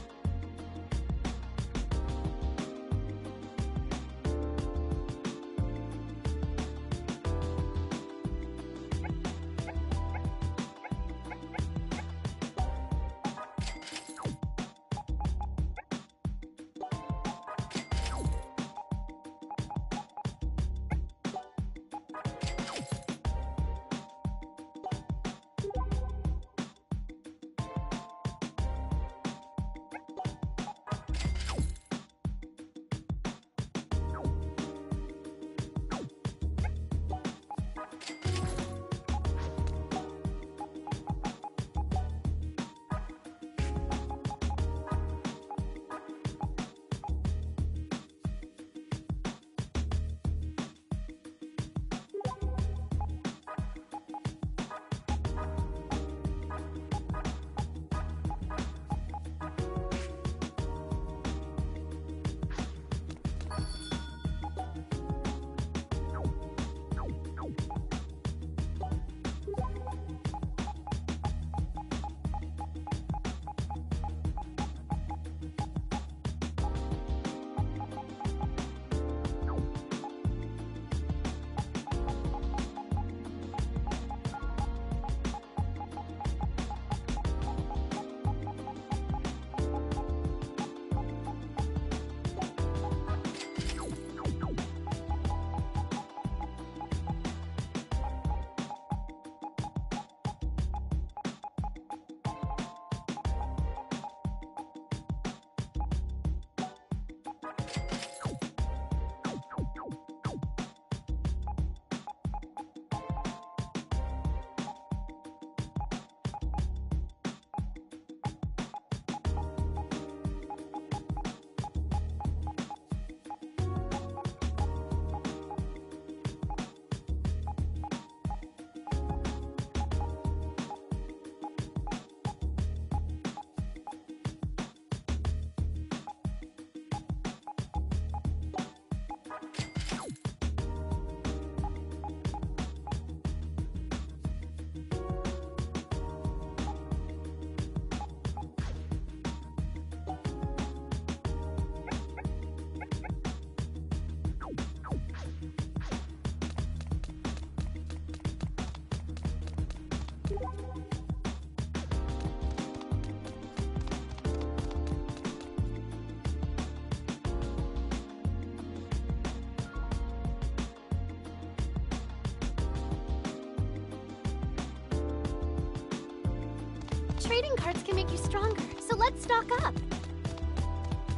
trading cards can make you stronger, so let's stock up.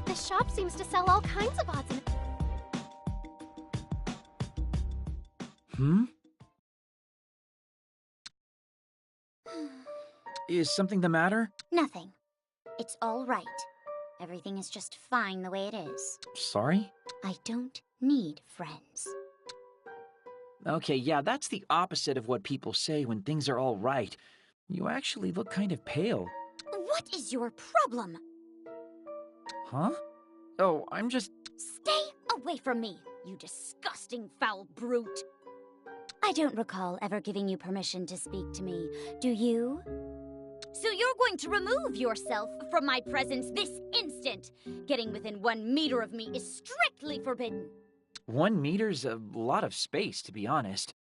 The shop seems to sell all kinds of odds and... Is something the matter? Nothing. It's all right. Everything is just fine the way it is. Sorry? I don't need friends. Okay, yeah, that's the opposite of what people say when things are all right. You actually look kind of pale. What is your problem? Huh? Oh, I'm just... Stay away from me, you disgusting foul brute. I don't recall ever giving you permission to speak to me, do you? So you're going to remove yourself from my presence this instant. Getting within 1 meter of me is strictly forbidden. 1 meter's a lot of space, to be honest.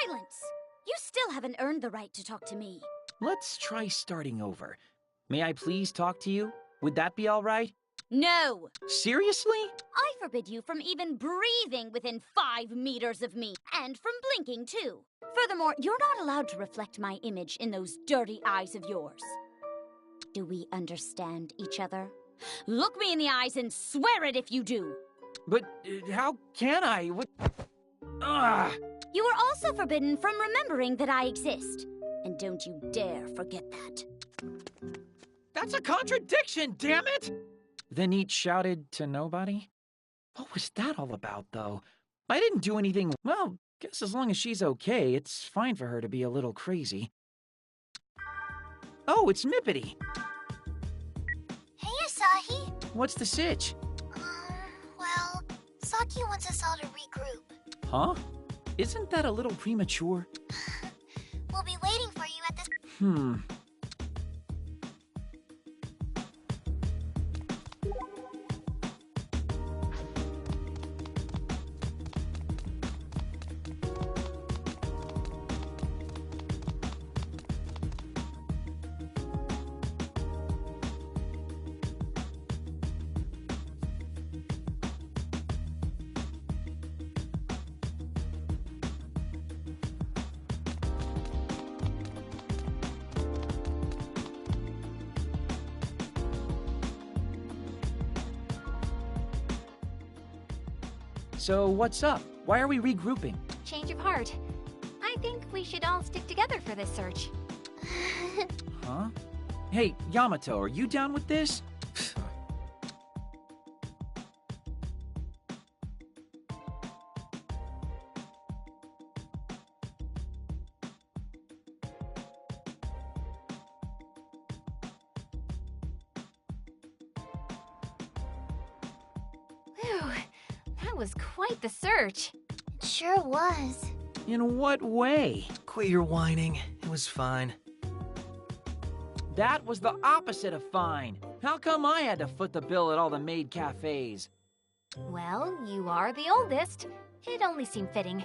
Silence! You still haven't earned the right to talk to me. Let's try starting over. May I please talk to you? Would that be all right? No! Seriously? I forbid you from even breathing within 5 meters of me, and from blinking, too. Furthermore, you're not allowed to reflect my image in those dirty eyes of yours. Do we understand each other? Look me in the eyes and swear it if you do! But how can I? What? Ugh! You are also forbidden from remembering that I exist. And don't you dare forget that. That's a contradiction, damn it! Then each shouted to nobody? What was that all about, though? I didn't do anything... Well, guess as long as she's okay, it's fine for her to be a little crazy. Oh, it's Mippity! Hey, Asahi. What's the sitch? Well, Saki wants us all to regroup. Huh? Isn't that a little premature? We'll be waiting for you at this... So what's up? Why are we regrouping? Change of heart. I think we should all stick together for this search. Huh? Hey, Yamato, are you down with this? Whew, that was quite the search. It sure was. In what way? Quit your whining. It was fine. That was the opposite of fine. How come I had to foot the bill at all the maid cafes? Well, you are the oldest. It only seemed fitting.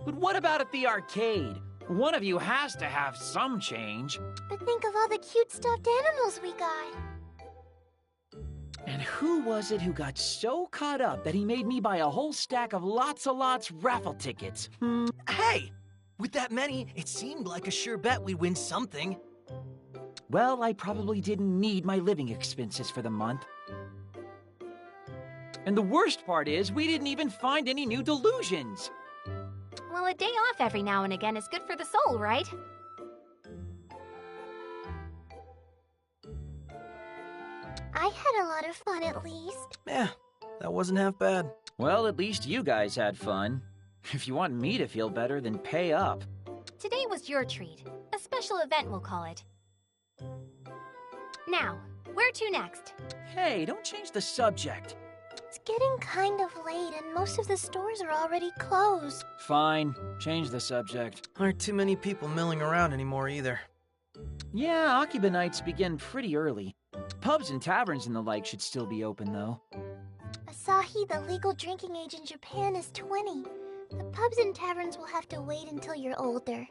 But what about at the arcade? One of you has to have some change. But think of all the cute stuffed animals we got. And who was it who got so caught up that he made me buy a whole stack of lots raffle tickets? Hey! With that many, it seemed like a sure bet we'd win something. Well, I probably didn't need my living expenses for the month. And the worst part is, we didn't even find any new delusions. Well, a day off every now and again is good for the soul, right? I had a lot of fun, at least. Yeah, that wasn't half bad. Well, at least you guys had fun. If you want me to feel better, then pay up. Today was your treat. A special event, we'll call it. Now, where to next? Hey, don't change the subject. It's getting kind of late, and most of the stores are already closed. Fine, change the subject. Aren't too many people milling around anymore either. Yeah, Akiba nights begin pretty early. Pubs and taverns and the like should still be open, though. Asahi, the legal drinking age in Japan is 20. The pubs and taverns will have to wait until you're older.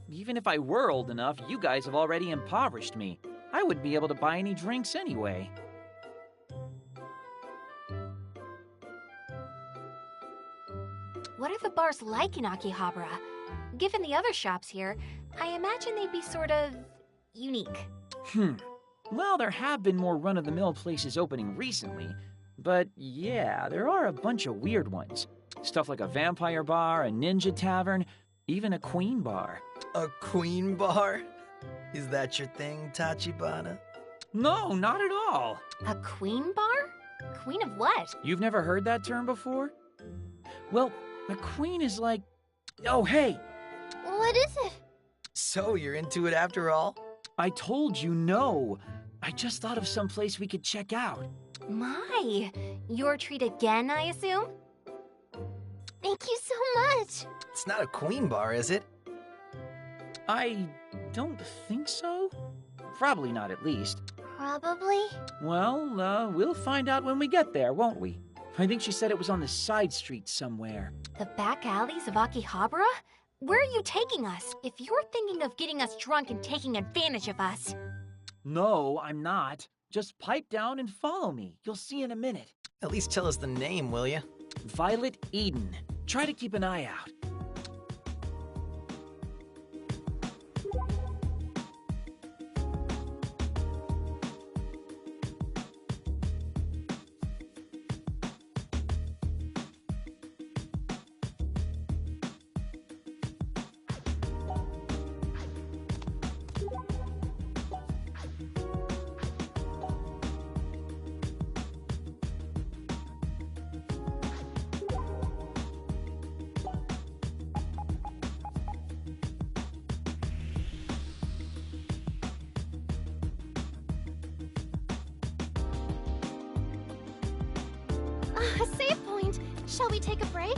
Even if I were old enough, you guys have already impoverished me. I wouldn't be able to buy any drinks anyway. What are the bars like in Akihabara? Given the other shops here, I imagine they'd be sort of unique. Well, there have been more run-of-the-mill places opening recently, but yeah, there are a bunch of weird ones. Stuff like a vampire bar, a ninja tavern, even a queen bar. A queen bar? Is that your thing, Tachibana? No, not at all. A queen bar? Queen of what? You've never heard that term before? Well, a queen is like... Oh, hey! What is it? So you're into it after all? I told you no. I just thought of some place we could check out. My, your treat again, I assume? Thank you so much. It's not a queen bar, is it? I don't think so. Probably not, at least. Probably. Well, we'll find out when we get there, won't we? I think she said it was on the side street somewhere. The back alleys of Akihabara? Where are you taking us? If you're thinking of getting us drunk and taking advantage of us... No, I'm not. Just pipe down and follow me. You'll see in a minute. At least tell us the name, will you? Violet Eden. Try to keep an eye out. A save point. Shall we take a break?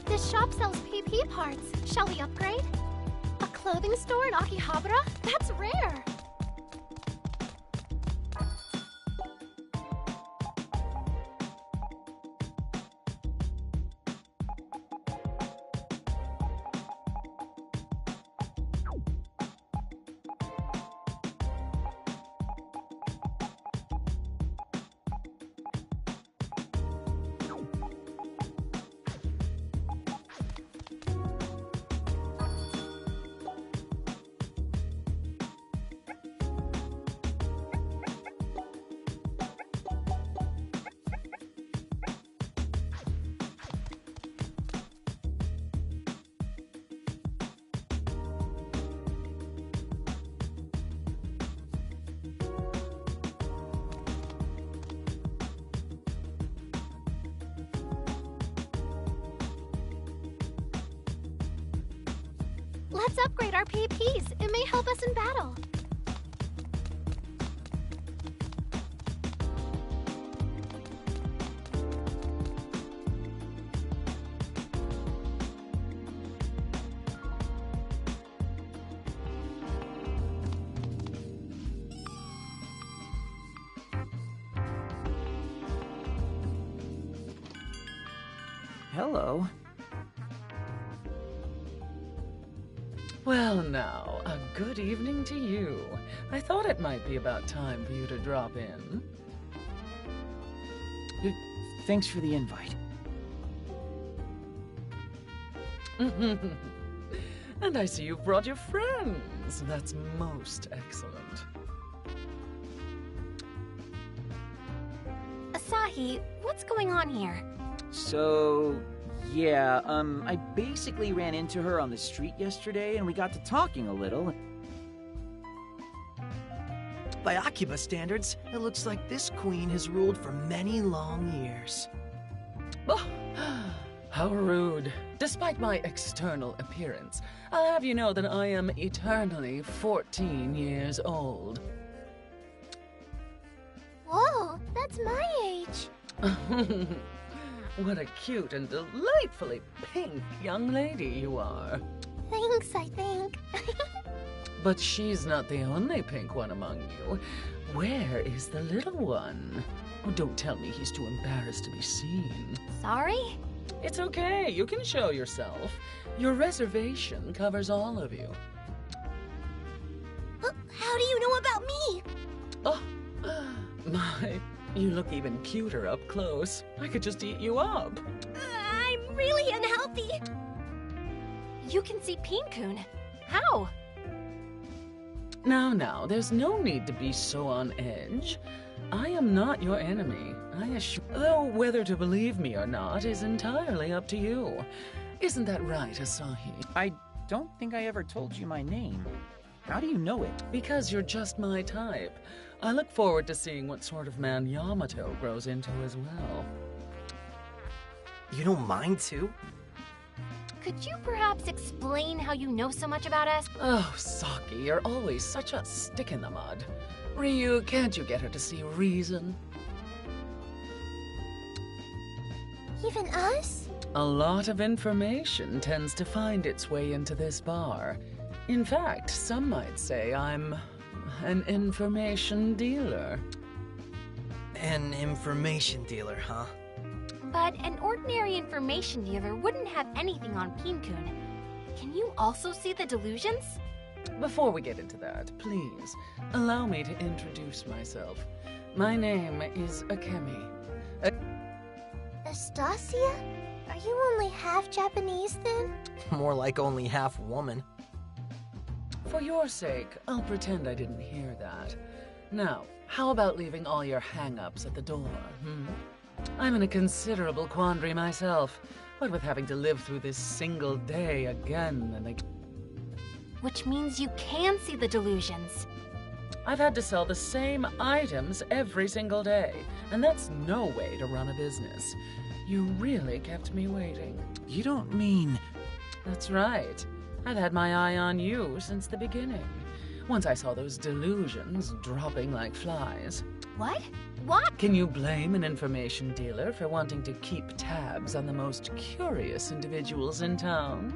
This shop sells PP parts. Shall we upgrade? A clothing store in Akihabara? That's rare. Let's upgrade our PPs. It may help us in battle. Hello. Well now, a good evening to you. I thought it might be about time for you to drop in. Thanks for the invite. And I see you've brought your friends. That's most excellent. Asahi, what's going on here? So, yeah, I basically ran into her on the street yesterday and we got to talking a little. By Akiba standards, it looks like this queen has ruled for many long years. Oh, how rude. Despite my external appearance, I'll have you know that I am eternally 14 years old. Whoa, that's my age. What a cute and delightfully pink young lady you are. Thanks, I think. But she's not the only pink one among you. Where is the little one? Oh, don't tell me he's too embarrassed to be seen. Sorry? It's okay, you can show yourself. Your reservation covers all of you. How do you know about me? Oh, My, you look even cuter up close. I could just eat you up. I'm really unhealthy. You can see Peen-kun. How? Now, there's no need to be so on edge. I am not your enemy, I assure. Though whether to believe me or not is entirely up to you. Isn't that right, Asahi? I don't think I ever told you my name. How do you know it? Because you're just my type. I look forward to seeing what sort of man Yamato grows into as well. You don't mind too? Could you perhaps explain how you know so much about us? Oh, Saki, you're always such a stick in the mud. Ryu, can't you get her to see reason? Even us? A lot of information tends to find its way into this bar. In fact, some might say I'm an information dealer. An information dealer, huh? But an ordinary information dealer wouldn't have anything on Peen-kun. Can you also see the delusions? Before we get into that, please, allow me to introduce myself. My name is Akemi. Astasia? Are you only half Japanese then? More like only half woman. For your sake, I'll pretend I didn't hear that. Now, how about leaving all your hang-ups at the door, I'm in a considerable quandary myself, what with having to live through this single day again and again. Which means you can see the delusions. I've had to sell the same items every single day, and that's no way to run a business. You really kept me waiting. You don't mean... That's right. I've had my eye on you since the beginning. Once I saw those delusions dropping like flies. What? What? Can you blame an information dealer for wanting to keep tabs on the most curious individuals in town?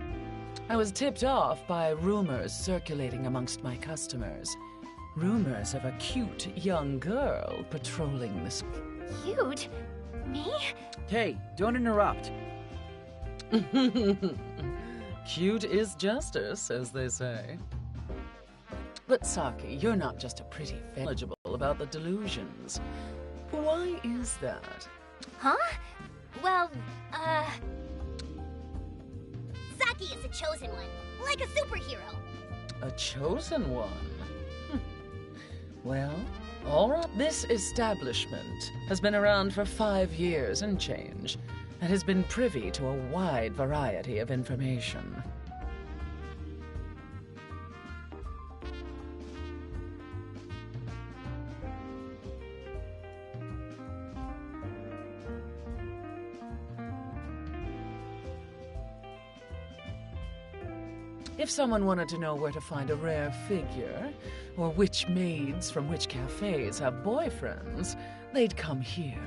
I was tipped off by rumors circulating amongst my customers. Rumors of a cute young girl patrolling this. Cute? Me? Hey, don't interrupt. Cute is justice, as they say. But Saki, you're not just a pretty knowledgeable about the delusions. Why is that? Huh? Well, Saki is a chosen one, like a superhero. A chosen one? Well, all right. This establishment has been around for 5 years and change, and has been privy to a wide variety of information. If someone wanted to know where to find a rare figure, or which maids from which cafes have boyfriends, they'd come here.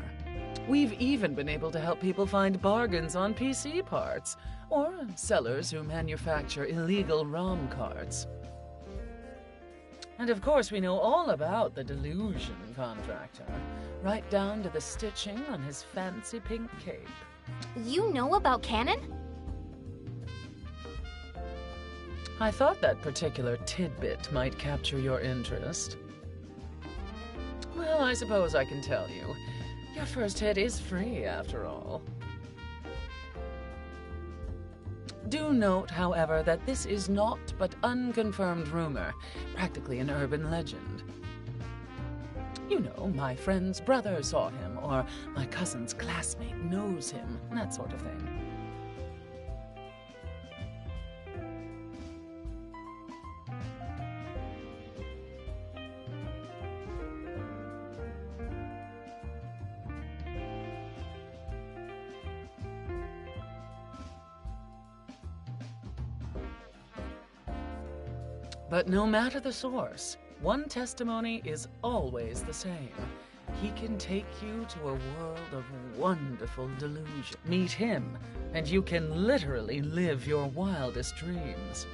We've even been able to help people find bargains on PC parts, or sellers who manufacture illegal ROM cards. And of course we know all about the delusion contractor, right down to the stitching on his fancy pink cape. you know about Canon? I thought that particular tidbit might capture your interest. Well, I suppose I can tell you. Your first hit is free, after all. Do note, however, that this is not but unconfirmed rumor, practically an urban legend. You know, my friend's brother saw him, or my cousin's classmate knows him, that sort of thing. But no matter the source, one testimony is always the same. He can take you to a world of wonderful delusion. Meet him, and you can literally live your wildest dreams.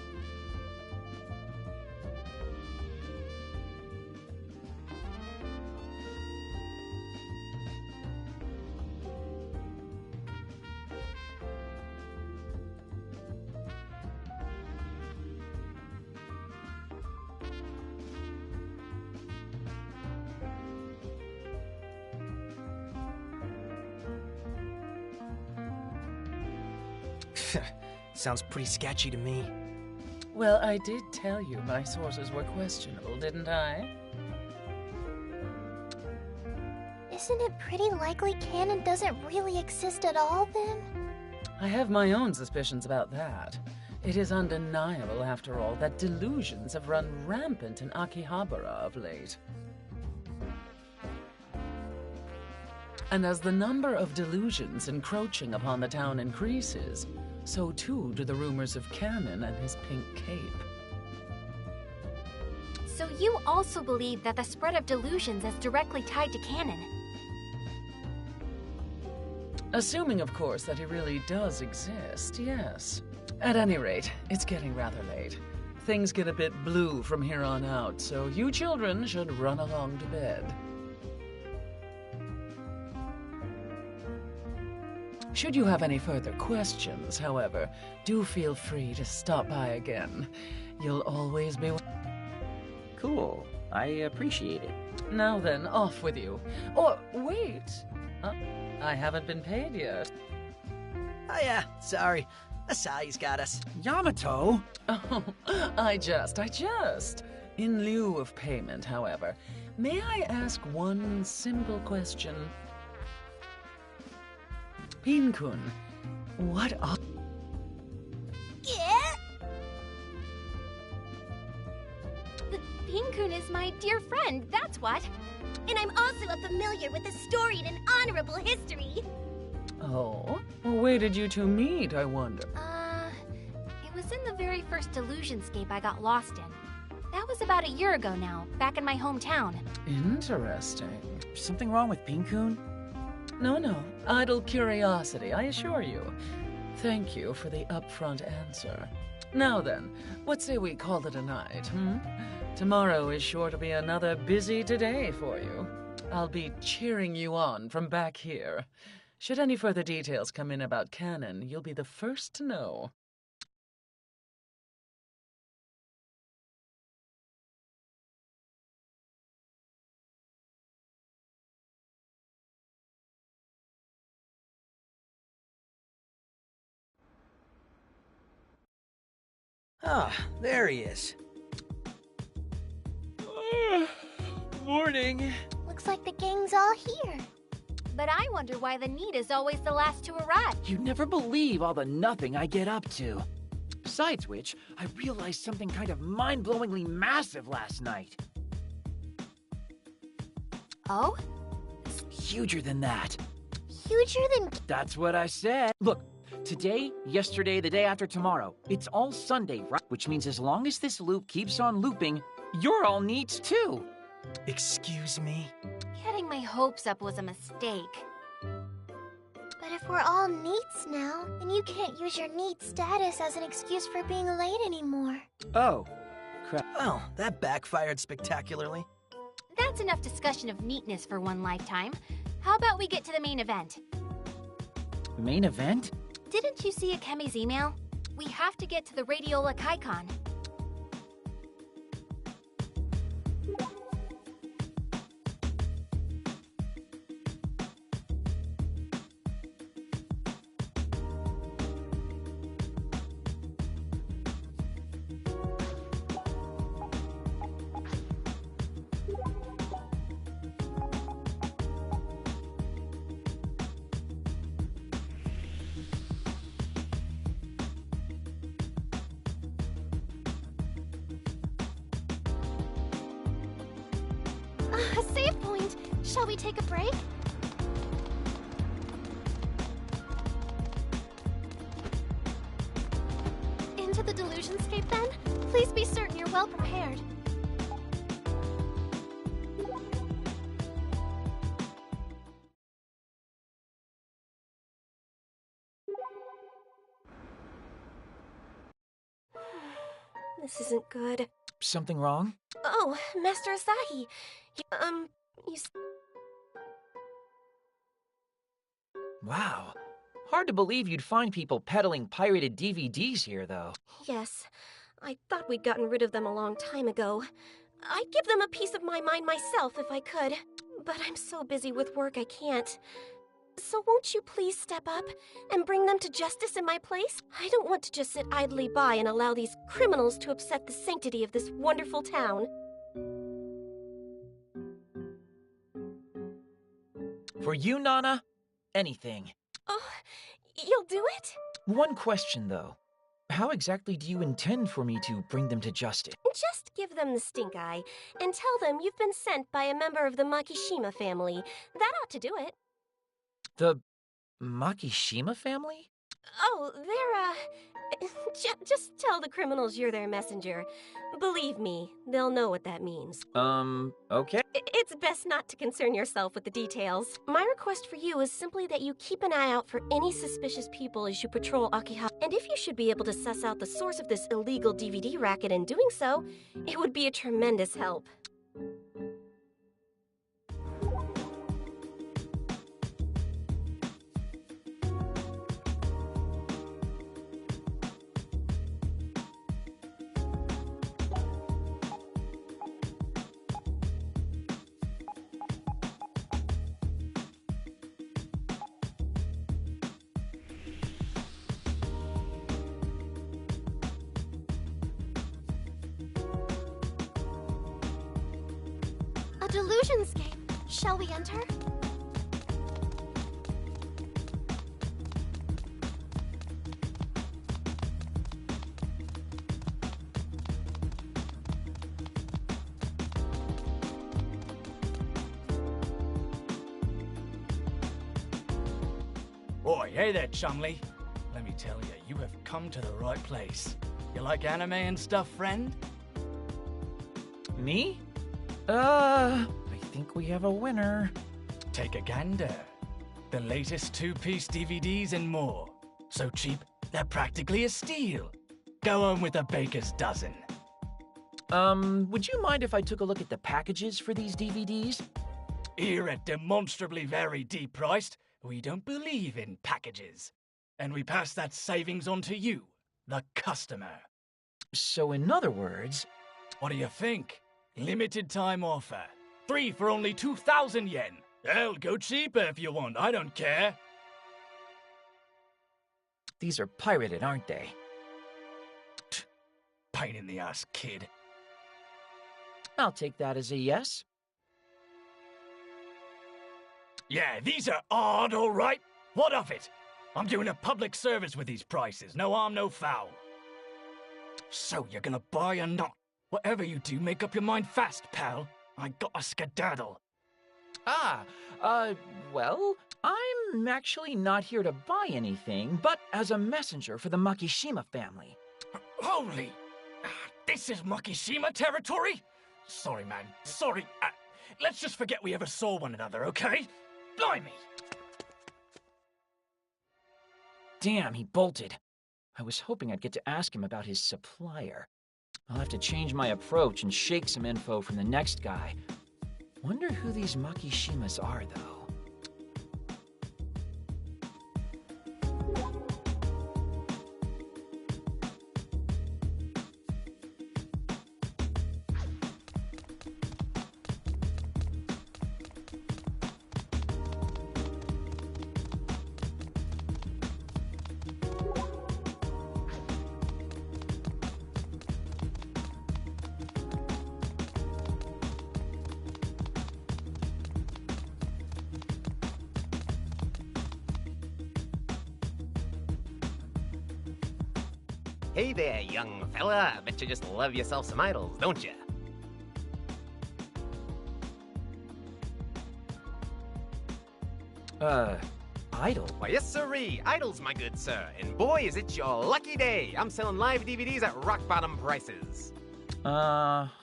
Sounds pretty sketchy to me. Well, I did tell you my sources were questionable, didn't I? Isn't it pretty likely canon doesn't really exist at all, then? I have my own suspicions about that. It is undeniable, after all, that delusions have run rampant in Akihabara of late. And as the number of delusions encroaching upon the town increases, so too do the rumors of Canon and his pink cape. So you also believe that the spread of delusions is directly tied to canon? Assuming, of course, that he really does exist, yes. At any rate, it's getting rather late. Things get a bit blue from here on out, so you children should run along to bed. Should you have any further questions, however, do feel free to stop by again. You'll always be... Cool. I appreciate it. Now then, off with you. Oh, wait! I haven't been paid yet. Oh yeah, sorry. Asahi's got us. Yamato? Oh, I just. In lieu of payment, however, may I ask one simple question? Pin-kun, what are... Yeah? Pin-kun is my dear friend, that's what. And I'm also familiar with a storied and honorable history. Oh? Well, where did you two meet, I wonder? It was in the very first Delusionscape I got lost in. That was about a year ago now, back in my hometown. Interesting. Something wrong with Pin-kun? No. Idle curiosity, I assure you. Thank you for the upfront answer. Now then, what say we call it a night, Tomorrow is sure to be another busy day for you. I'll be cheering you on from back here. Should any further details come in about Canon, you'll be the first to know. Ah, there he is. Morning. Looks like the gang's all here. But I wonder why the need is always the last to arrive. You'd never believe all the nothing I get up to. Besides which, I realized something kind of mind-blowingly massive last night. Oh? Huger than that. Huger than... That's what I said. Look, today, yesterday, the day after tomorrow, it's all Sunday, right? Which means as long as this loop keeps on looping, you're all neats too. Excuse me? Getting my hopes up was a mistake. But if we're all neats now, then you can't use your neat status as an excuse for being late anymore. Oh, crap. Well, that backfired spectacularly. That's enough discussion of neatness for one lifetime. How about we get to the main event? Main event? Didn't you see Akemi's email? We have to get to the Radiola Kaikon. A save point! Shall we take a break? Into the Delusionscape, then? Please be certain you're well prepared. This isn't good. Something wrong? Oh, Master Asahi. You... Wow. Hard to believe you'd find people peddling pirated DVDs here, though. Yes. I thought we'd gotten rid of them a long time ago. I'd give them a piece of my mind myself if I could. But I'm so busy with work I can't. So won't you please step up and bring them to justice in my place? I don't want to just sit idly by and allow these criminals to upset the sanctity of this wonderful town. For you, Nana, anything. Oh, you'll do it? One question, though. How exactly do you intend for me to bring them to justice? Just give them the stink eye and tell them you've been sent by a member of the Makishima family. That ought to do it. The Makishima family? Oh, they're, just tell the criminals you're their messenger. Believe me, they'll know what that means. Okay. It's best not to concern yourself with the details. My request for you is simply that you keep an eye out for any suspicious people as you patrol Akihabara. And if you should be able to suss out the source of this illegal DVD racket in doing so, it would be a tremendous help. A delusionscape. Shall we enter? Oi, hey there, Chumley. Let me tell you, you have come to the right place. You like anime and stuff, friend? Me? I think we have a winner. Take a gander. The latest two-piece DVDs and more. So cheap, they're practically a steal. Go on with a baker's dozen. Would you mind if I took a look at the packages for these DVDs? Here at demonstrably very deep priced, we don't believe in packages. And we pass that savings on to you, the customer. So in other words... What do you think? Limited time offer. 3 for only 2,000 yen. Hell, go cheaper if you want, I don't care. These are pirated, aren't they? Pain in the ass, kid. I'll take that as a yes. Yeah, these are odd, all right. What of it? I'm doing a public service with these prices. No harm, no foul. So you're gonna buy or not? Whatever you do, make up your mind fast, pal. I got a skedaddle. Well, I'm actually not here to buy anything, but as a messenger for the Makishima family. Holy! This is Makishima territory? Sorry, man. Sorry. Let's just forget we ever saw one another, okay? Blimey! Damn, he bolted. I was hoping I'd get to ask him about his supplier. I'll have to change my approach and shake some info from the next guy. Wonder who these Makishimas are, though. Hey there, young fella. I bet you just love yourself some idols, don't you? Idol? Why, yes sirree, idols, my good sir. And boy, is it your lucky day. I'm selling live DVDs at rock-bottom prices. Not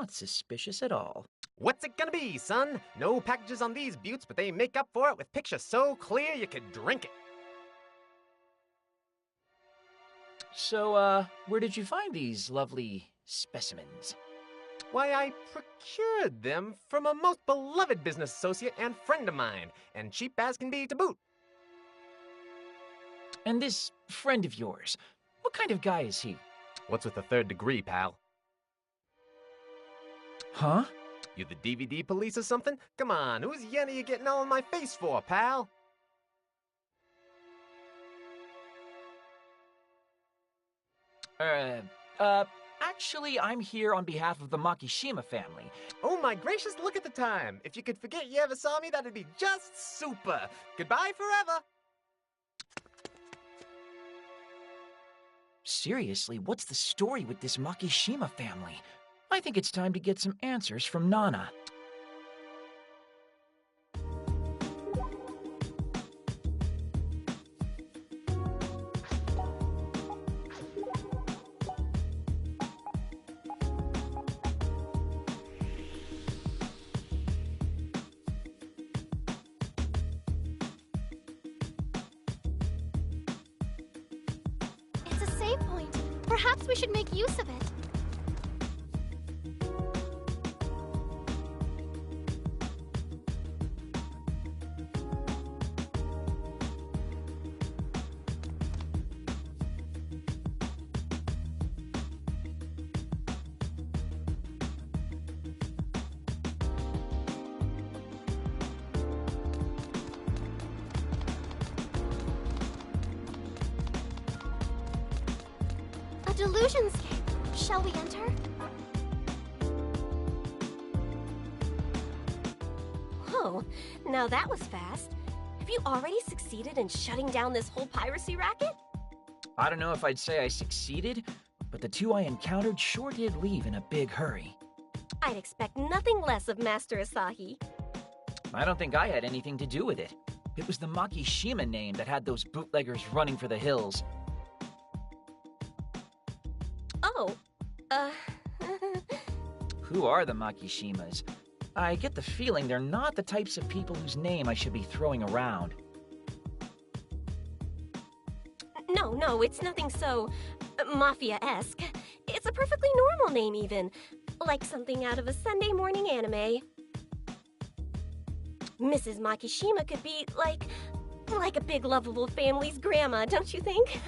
suspicious at all. What's it gonna be, son? No packages on these buttes, but they make up for it with pictures so clear you could drink it. So, where did you find these lovely specimens? Why, I procured them from a most beloved business associate and friend of mine, and cheap as can be to boot. And this friend of yours, what kind of guy is he? What's with the third degree, pal? Huh? You the DVD police or something? Come on, whose yen are you getting all in my face for, pal? Actually, I'm here on behalf of the Makishima family. Oh my gracious, look at the time. If you could forget you ever saw me, that'd be just super. Goodbye forever. Seriously, what's the story with this Makishima family? I think it's time to get some answers from Nana. It's a save point. Perhaps we should make use of it. A delusionscape. Shall we enter? Oh, now that was fast. Have you already succeeded in shutting down this whole piracy racket? I don't know if I'd say I succeeded, but the two I encountered sure did leave in a big hurry. I'd expect nothing less of Master Asahi. I don't think I had anything to do with it. It was the Makishima name that had those bootleggers running for the hills. Oh, Who are the Makishimas? I get the feeling they're not the types of people whose name I should be throwing around. No, it's nothing so mafia-esque. It's a perfectly normal name, even. Like something out of a Sunday morning anime. Mrs. Makishima could be like a big lovable family's grandma, don't you think?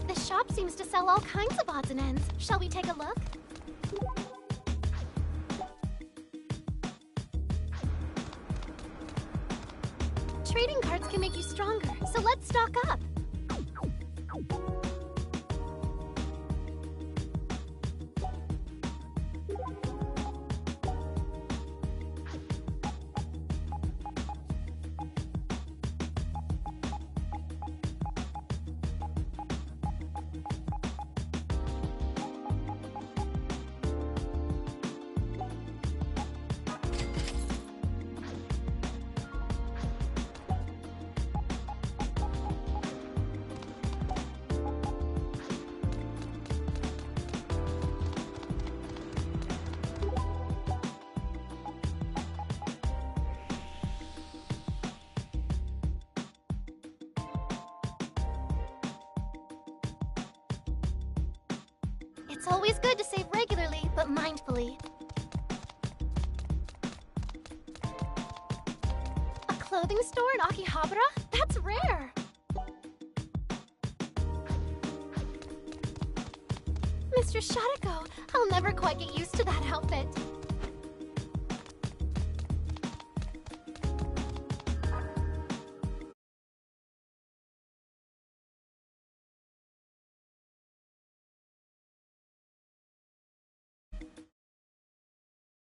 This shop seems to sell all kinds of odds and ends. Shall we take a look? Trading cards can make you stronger, so let's stock up. It's always good to save regularly, but mindfully. A clothing store in Akihabara? That's rare! Mr. Shadeko, I'll never quite get used to that outfit.